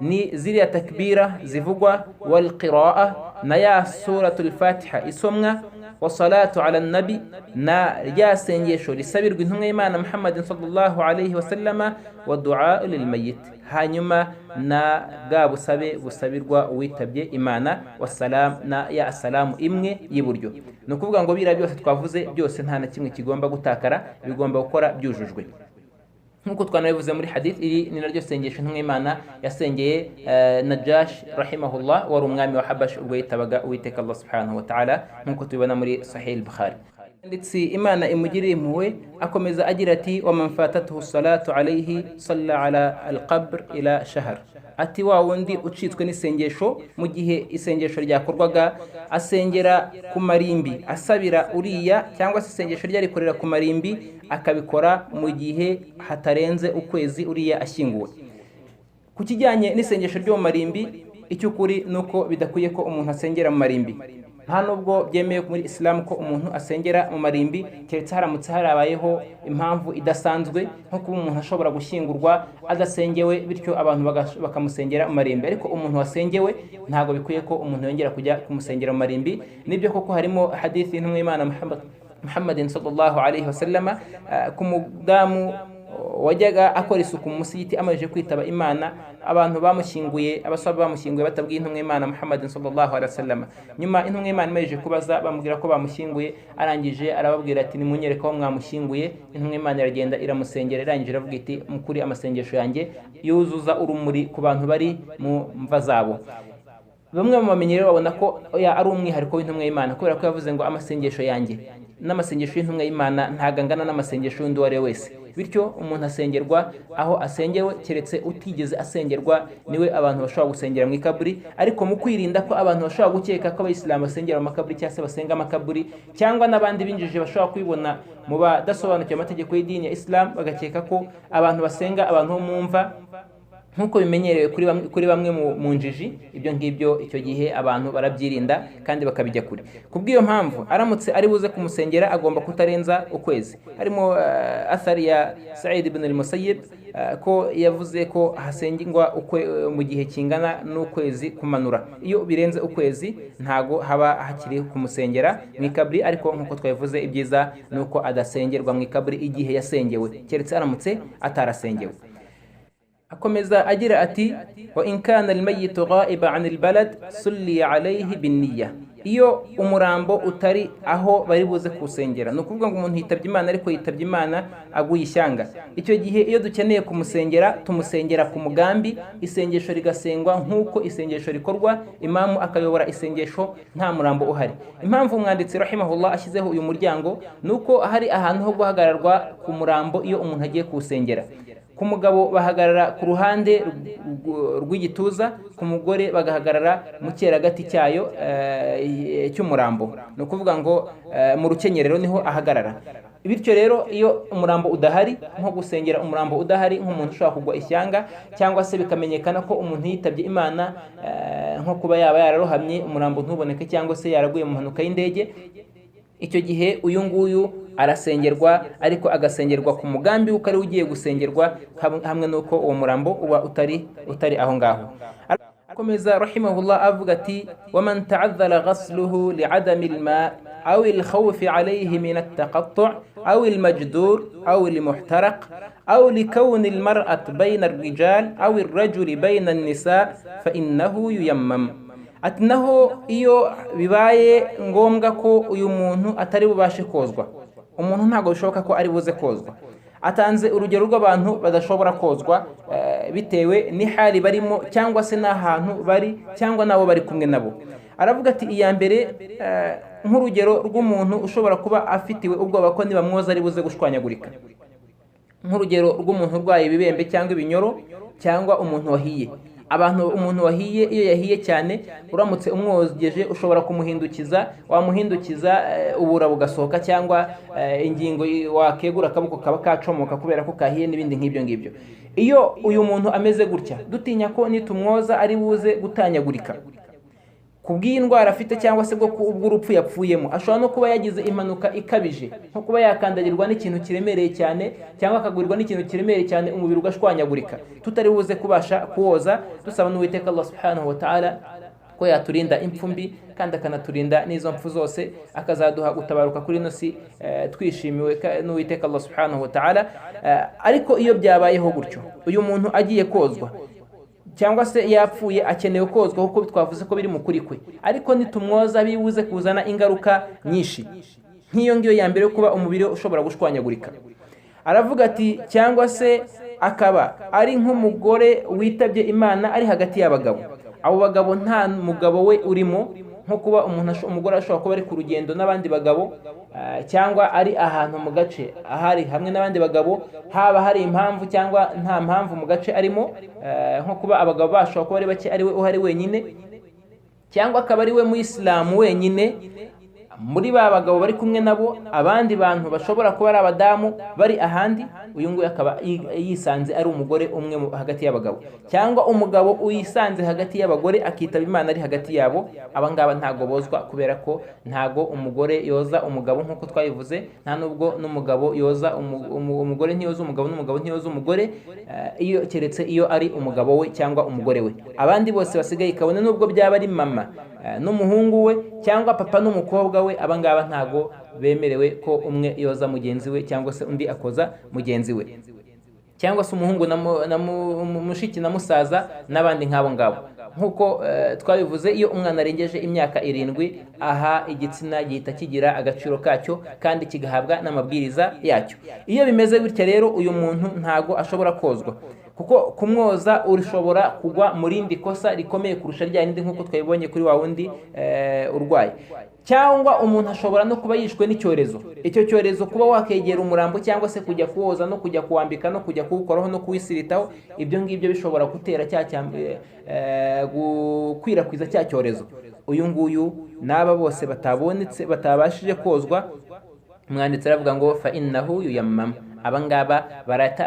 ni ziriya takbira zivugwa, wal qira'a na ya suratul Fatiha isomwa, wa salatu ala nabi na rya sengesho risabirwa intumwa y'Imana Muhammadin sallallahu alayhi wa sallama, wa du'a lil mayyit, hanyuma na bwa busabe busabirwa uwitabye Imana, wa salam na ya assalamu imwe y'iburyo. Ni ukuvuga ngo biriya byose twavuze byose nta na kimwe kigomba gutakara, bigomba gukora byujujwe. nkuko twanabivuze muri hadith, iri ni naryo sengesho intumwa y'Imana yasengeye Najash rahimahullah, wari umwami wa Habash ubwo yitabaga Uwiteka Allah subhanahu wa ta'ala, nkuko tubibona muri Sahih al-Bukhari. ndetse Imana imugirire impuhwe akomeza agira ati wa man fatatuhu salatu alayhi salla ala al-qabr ila shahr, ati wa wundi ucitswe n'isengesho mu gihe isengesho ryakorwaga asengera ku marimbi asabira uriya, cyangwa se isengesho ryarikorera ku marimbi akabikora mu gihe hatarenze ukwezi uriya ashyinguwe. Ku kijyanye n'isengesho ryo mu marimbi, icyukuri nuko bidakwiye ko umuntu asengera mu marimbi. Nta nubwo byemewe muri Islam ko umuntu asengera mu marimbi, keretse haramutse harabayeho impamvu idasanzwe, nko kuba umuntu ashobora gushyingurwa adasengewe bityo abantu bakamusengera mu marimbi. Ariko umuntu wasengewe ntabwo bikwiye ko umuntu yongera kujya kumusengera mu marimbi. Nibyo koko harimo hadithi y'intumwa y'Imana Muhammadin sallallahu alayhi wa sallama ku mudamu wajyaga akora isuku mu musigiti amaze kwitaba Imana, abantu bamushyinguye, abasaba bamushyinguye batabwiye intumwa y'Imana Muhammadin sallallahu alaihi wasallam. Nyuma intumwa y'Imana imaze kubaza bamubwira ko bamushyinguye, arangije arababwira ati nimunyereka aho mwamushyinguye. Intumwa y'Imana iragenda iramusengera, irangije aravuga iti mukuri amasengesho yanjye yuzuza urumuri ku bantu bari mu mva zabo. Bamwe mu bamenyero babona ko ari umwihariko w'intumwa y'Imana, kubera ko yavuze ngo amasengesho yanjye n'amasengesho y'intumwa y'Imana ntagangana n'amasengesho y'undi wari wese. Bityo umuntu asengerwa aho asengewe, keretse utigeze asengerwa niwe abantu bashobora gusengera mu ikaburi. Ariko mu kwirinda ko abantu bashobora gukeka ko abayisilamu basengera mu makaburi cyangwa se basenga amakaburi, cyangwa n'abandi binjije bashobora kwibona mu badasobanukiwe amategeko y'idini ya Islam bagakeka ko abantu basenga abantu bo mu mva nkuko bimenyerewe kuri bamwe mu njiji, ibyo ngibyo icyo gihe abantu barabyirinda kandi bakabijya kure. Kubw'iyo mpamvu aramutse ari buze kumusengera agomba kutarenza ukwezi. Harimo athari ya Sa'id ibn al-Musayyib ko yavuze ko hasengingwa mu gihe kingana n'ukwezi kumanura. Iyo birenze ukwezi ntago haba hakiri kumusengera mu ikabri, ariko nkuko twavuze ibyiza nuko adasengerwa mu ikabri igihe yasengewe, keretse aramutse atarasengewe. akomeza agira ati wa in kana al-mayyit ghaiba 'an al-balad sulli alayhi bin-niyya, iyo umurambo utari aho bari buze kusengera, no kuvuga ngo umuntu yitabye Imana ariko yitabye Imana aguye ishyanga, icyo gihe iyo dukeneye kumusengera tumusengera ku mugambi, isengesho rigasengwa nkuko isengesho rikorwa, imamu akayobora isengesho nta murambo uhari. Impamvu umwanditsi rahimahullah ashyizeho uyu muryango nuko hari ahantu ho guhagararwa ku murambo iyo umuntu agiye kuwusengera. Ku mugabo bahagarara ku ruhande rw'igituza, ku mugore bagahagarara mu cyeragati cyayo cy'umurambo, no kuvuga ngo mu rukenyerero niho ahagarara. Bityo rero iyo umurambo udahari, nko gusengera umurambo udahari nk'umuntu ushobora kugwa ishyanga, cyangwa se bikamenyekana ko umuntu yitabye Imana nko kuba yaba yararohamye umurambo ntuboneke, cyangwa se yaraguye mu mpanuka y'indege, icyo gihe uyu nguyu arasengerwa, ariko agasengerwa ku mugambi uko ari ugiye gusengerwa, hamwe nuko uwo murambo uba utari aho ngaho. Akomeza rahimahullah avuga ati wa man ta'adhala ghasluhu li'adami al-ma' aw al-khawf 'alayhi min at-taqattu' aw al-majdur aw al-muhtaraq aw likawni al-mar'ati bayna ar-rijal aw ar-rajuli bayna an-nisa fa innahu yuyammam. Ati naho iyo bibaye ngombwa ko uyu muntu atari bubashe kozwa, umuntu ntabwo bishoboka ko ari buze kozwa. Atanze urugero rw'abantu badashobora kozwa bitewe n'ihali barimo, cyangwa se n'ahantu bari, cyangwa nabo bari kumwe nabo. Aravuga ati iya mbere nk'urugero rw'umuntu ushobora kuba afitiwe ubwoba ko nibamwoza ari buze gushwanyagurika. nk'urugero rw'umuntu urwaye ibibembe cyangwa ibinyoro cyangwa umuntu wahiye. Umuntu wahiye iyo yahiye cyane uramutse umwogeje ushobora kumuhindukiza, wamuhindukiza ubura bugasohoka cyangwa ingingo wakegura akaboko kaba kacomoka kubera ko kahiye n'ibindi nk'ibyo ngibyo. Iyo uyu muntu ameze gutya dutinya ko nitumwoza ari buze gutanyagurika kubw'indwara afite cyangwa se bw'urupfu yapfuyemo. Ashobora no kuba yagize impanuka ikabije nko kuba yakandagirwa n'ikintu kiremereye cyane cyangwa akagurirwa n'ikintu kiremereye cyane umubiri ugashwanyagurika, tutari buze kubasha kuwoza. Dusaba n'Uwiteka Allah subhanahu wa ta'ala ko yaturinda impfu mbi kandi akanaturinda n'izo mpfu zose, akazaduha gutabaruka kuri ino si twishimiwe n'Uwiteka Allah subhanahu wa ta'ala. Ariko iyo byabayeho gutyo uyu muntu agiye kozwa cyangwa se yapfuye akeneye kozwa kuko twavuze ko biri mu kuri kwe, ariko nitumwoza bibuze kuzana ingaruka nyinshi nk'iyo ngiyo ya mbere yo kuba umubiri ushobora gushwanyagurika. Aravuga ati cyangwa se akaba ari nk'umugore witabye Imana ari hagati y'abagabo, abo bagabo nta mugabo we urimo, nko kuba umugore ashobora kuba ari ku rugendo n'abandi bagabo cyangwa ari ahantu mu gace ahari hamwe n'abandi bagabo, haba hari impamvu cyangwa nta mpamvu mu gace arimo, nko kuba abagabo bashobora kuba ari bake ari we uhari wenyine, cyangwa akaba ari we Muyisilamu wenyine muri ba bagabo bari kumwe nabo, abandi bantu bashobora kuba ari abadamu bari ahandi, uyu nguyu akaba yisanze ari umugore umwe hagati y'abagabo, cyangwa umugabo uyisanze hagati y'abagore akitaba Imana ari hagati yabo. Aba ngaba ntago bozwa kubera ko ntago umugore yoza umugabo nk'uko twabivuze, nta nubwo n'umugabo yoza umugore ntiyoza umugabo, n'umugabo ntiyoza umugore, iyo keretse iyo ari umugabo we cyangwa umugore we. Abandi bose basigaye kabone nubwo byaba ari mama n'umuhungu we cyangwa papa n'umukobwa we, aba ngaba ntago bemerewe ko umwe yoza mugenzi we cyangwa se undi akoza mugenzi we, cyangwa se umuhungu na mushiki na musaza n'abandi nk'abo ngabo. Nk'uko twabivuze, iyo umwana arengeje imyaka 7 aha igitsina gihita kigira agaciro kacyo kandi kigahabwa n'amabwiriza yacyo. Iyo bimeze bityo rero uyu muntu ntago ashobora kozwa, kuko kumwoza urishobora kugwa mu rindi kosa rikomeye kurusha rya rindi nk'uko twabibonye kuri wa wundi urwaye. Cyangwa umuntu ashobora no kuba yishwe n'icyorezo, icyo cyorezo kuba wakegera umurambo cyangwa se kujya kuwoza no kujya kuwambika no kujya kuwukoraho no kuwisiritaho, ibyo ngibyo bishobora gutera gukwirakwiza cya cyorezo. Uyu nguyu n'aba bose batabashije kozwa, umwanditsi aravuga ngo fa innahu yuyammam, abangaba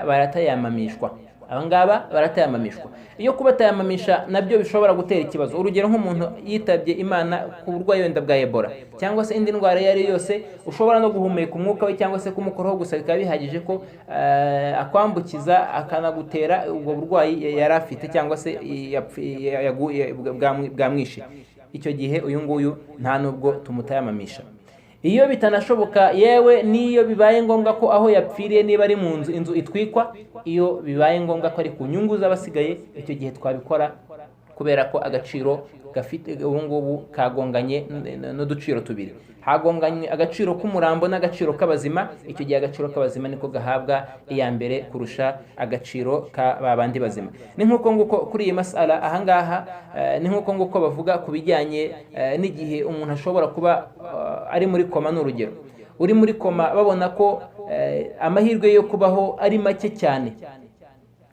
baratayamamishwa, abangaba baratayamamishwa. Iyo kuba tayamamisha nabyo bishobora gutera ikibazo. Urugero nk'umuntu yitabye Imana ku burwayi wenda bwa Ebola cyangwa se indi ndwara iyo ari yose, ushobora no guhumeka umwuka we cyangwa se kumukoraho gusa bikaba bihagije ko akwambukiza akanagutera ubwo burwayi yari afite cyangwa se bwamwishe. Icyo gihe uyu nguyu nta nubwo tumutayamamisha. Iyo bitanashoboka, yewe niyo bibaye ngombwa ko aho yapfiriye niba ari mu inzu itwikwa, iyo bibaye ngombwa ko ari ku nyungu z'abasigaye, icyo gihe twabikora kubera ko agaciro gafite ubu ngubu kagonganye n'uduciro tubiri. Hagonganye agaciro k'umurambo n'agaciro k'abazima, icyo gihe agaciro k'abazima niko gahabwa iya mbere kurusha agaciro ka babandi bazima. Ni nk'uko nguko kuri iyi masala ahangaha, ni nk'uko nguko bavuga ku bijyanye n'igihe umuntu ashobora kuba ari muri koma. N'urugero, uri muri koma babona ko amahirwe yo kubaho ari make cyane,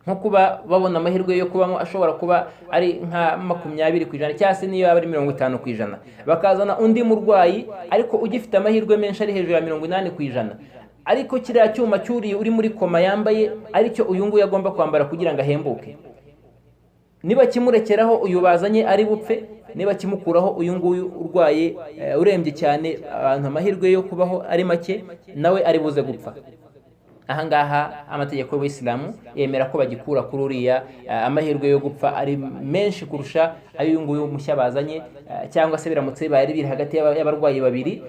nko kuba babona amahirwe yo kubamo ashobora kuba ari nka 20% cyangwa se niyo yaba ari 50%, bakazana undi murwayi ariko ugifite amahirwe menshi ari hejuru ya 80%, ariko kiriya cyuma cyuriye uri muri koma yambaye aricyo uyu nguyu agomba kwambara kugira ngo ahembuke. Niba kimurekeraho uyu bazanye ari bupfe, niba kimukuraho uyu nguyu urwaye urembye cyane, abantu amahirwe yo kubaho ari make, nawe ari buze gupfa. Ahangaha amategeko y'Islamu yemera ko bagikura kuri uriya amahirwe yo gupfa ari menshi kurusha ayo nguyu mushya bazanye, cyangwa se biramutse bari biri hagati y'abarwayi babiri.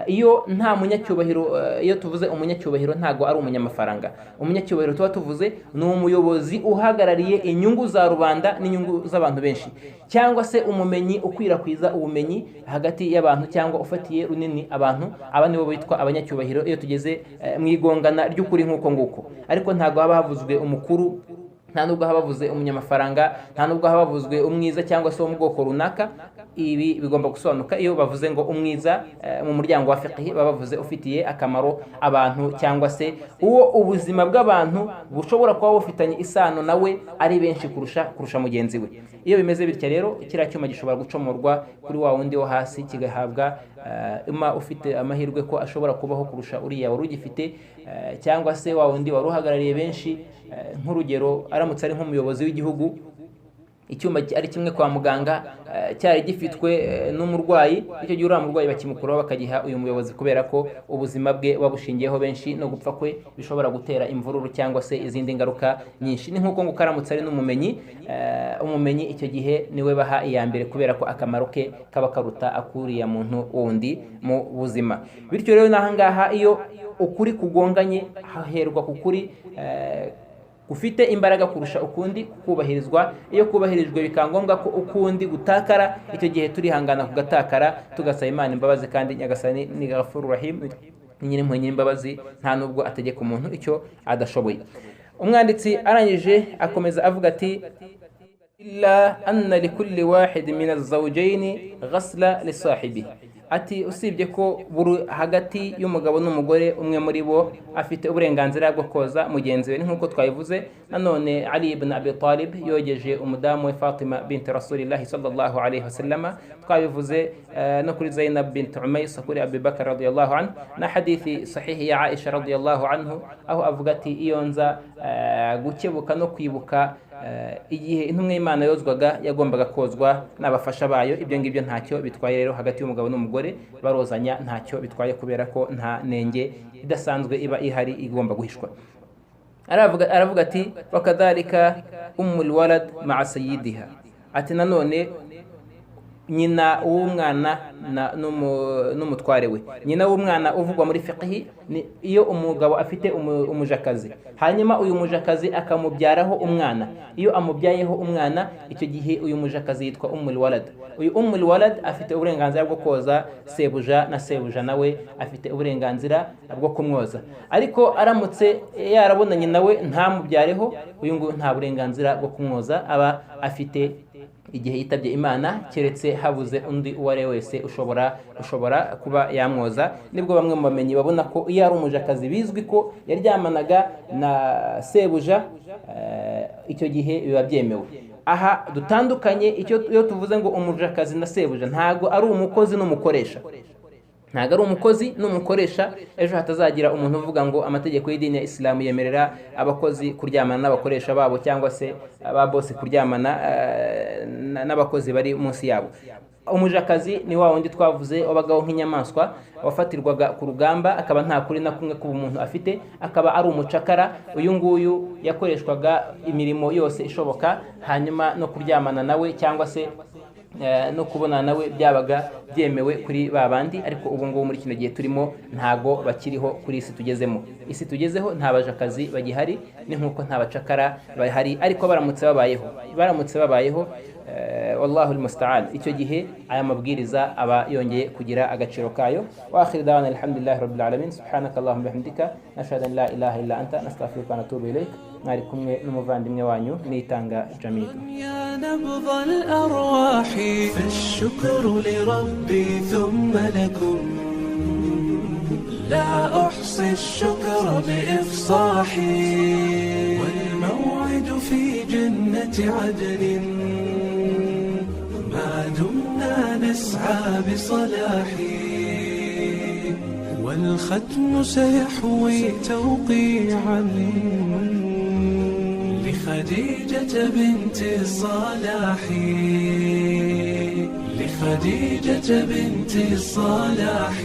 Iyo nta munyacyubahiro, iyo tuvuze umunyacyubahiro ntago ari umunyamafaranga. Umunyacyubahiro tuba tuvuze ni umuyobozi uhagarariye inyungu za rubanda n'inyungu z'abantu benshi, cyangwa se umumenyi ukwirakwiza ubumenyi hagati y'abantu cyangwa ufatiye runini abantu. Aba nibo bitwa abanyacyubahiro iyo tugeze mu igongana ry'ukuri nk'uko nguko. Ariko ntago haba havuzwe umukuru, nta nubwo haba havuze umunyamafaranga, nta nubwo haba havuzwe umwiza cyangwa se wo mu bwoko runaka. ibi bigomba gusobanuka iyo bavuze ngo umwiza mu muryango wa fiqh baba bavuze ufitiye akamaro abantu cyangwa se uwo ubuzima bw'abantu bushobora kuba bufitanye isano nawe ari benshi kurusha mugenzi we. Iyo bimeze bityo rero kiriya cyuma gishobora gucomorwa kuri wa wundi wo hasi kigahabwa ufite amahirwe ko ashobora kubaho kurusha uriya wari ugifite, cyangwa se wa wundi wari uhagarariye benshi. Nk'urugero aramutse ari nk'umuyobozi w'igihugu, icyuma ari kimwe kwa muganga cyari gifitwe n'umurwayi, icyo gihe uriya murwayi bakimukuraho bakagiha uyu muyobozi kubera ko ubuzima bwe babushingiyeho benshi no gupfa kwe bishobora gutera imvururu cyangwa se izindi ngaruka nyinshi. Ni nk'uko ngo karamutse ari n'umumenyi, umumenyi icyo gihe niwe baha iya mbere kubera ko akamaro ke kaba karuta akuriya muntu wundi mu buzima. Bityo rero n'ahangaha iyo ukuri kugonganye haherwa ku kuri ufite imbaraga kurusha ukundi kubahirizwa. Iyo kubahirijwe bikangombwa ko ukundi gutakara, icyo gihe turihangana kugatakara tugasaba Imana imbabazi, kandi Nyagasani ni Ghafurur Rahim, nyir'impuhwe nyir'imbabazi, nta nubwo ategeka umuntu icyo adashoboye. Umwanditsi arangije akomeza avuga ati illa anna likulli wahid min az-zawjayn ghasla li sahibi, ati usibye ko buri hagati y'umugabo n'umugore umwe muri bo afite uburenganzira bwo koza mugenzi we. Ni nk'uko twabivuze nanone Ali ibn Abi Talib yogeje umudamu we Fatima binti Rasulillahi sallallahu alayhi wasallam, twabivuze no kuri Zainab bint Umays, kuri Abu Bakr radiyallahu anhu, na hadithi sahihi ya Aisha radiyallahu anhu aho avuga ati iyo nza gukebuka no kwibuka igihe intumwa y'Imana yozwaga yagombaga kozwa n'abafasha bayo. Ibyo ngibyo ntacyo bitwaye rero hagati y'umugabo n'umugore, barozanya ntacyo bitwaye kubera ko nta nenge idasanzwe iba ihari igomba guhishwa. Aravuga ati wakadhalika ummul walad ma'a sayyidiha, ati nanone nyina w'umwana n'umutware we. Nyina w'umwana uvugwa muri fiqh ni iyo umugabo afite umujakazi, hanyuma uyu mujakazi akamubyaraho umwana. Iyo amubyayeho umwana, icyo gihe uyu mujakazi yitwa ummul walad. Uyu ummul walad afite uburenganzira bwo koza sebuja, na sebuja nawe afite uburenganzira bwo kumwoza. Ariko aramutse yarabonanye nawe ntamubyareho, uyu ngo nta burenganzira bwo kumwoza aba afite igihe yitabye Imana, keretse habuze undi uwo ari wese ushobora kuba yamwoza. Nibwo bamwe mu bamenyi babona ko iyo ari umujakazi bizwi ko yaryamanaga na sebuja, icyo gihe biba byemewe. Aha dutandukanye iyo tuvuze ngo umujakazi na sebuja, ntago ari umukozi n'umukoresha, ntago ari umukozi n'umukoresha. Ejo hatazagira umuntu uvuga ngo amategeko y'idini ya Islamu yemerera abakozi kuryamana n'abakoresha babo, cyangwa se ababosi kuryamana n'abakozi bari munsi yabo. Umujakazi ni wa wundi twavuze wabagaho nk'inyamaswa, wafatirwaga ku rugamba, akaba nta kuri na kumwe kuba umuntu afite, akaba ari umucakara. Uyu nguyu yakoreshwaga imirimo yose ishoboka, hanyuma no kuryamana nawe cyangwa se no kubona nawe byabaga byemewe kuri babandi. Ariko ubu ngubu muri kino gihe turimo ntago bakiriho kuri isi tugezemo. Isi tugezeho nta bajakazi bagihari, ni nk'uko nta bacakara bahari, ariko baramutse babayeho wallahu almusta'an, icyo gihe aya mabwiriza aba yongeye kugira agaciro kayo. Wa akhir da'wana alhamdulillahi rabbil alamin, subhanakallahumma bihamdika nashhadu an la ilaha illa anta nastaghfiruka wa natubu ilayk. mwari kumwe n'umuvandimwe wanyu Niyitanga Jamidu. يا نبض الأرواح فالشكر لربي ثم لكم لا أحصي الشكر بإفصاحي والموعد في جنة عدن ما دمنا نسعى بصلاحي والختم سيحوي توقيعا لخديجة بنت الصلاح لخديجة بنت الصلاح.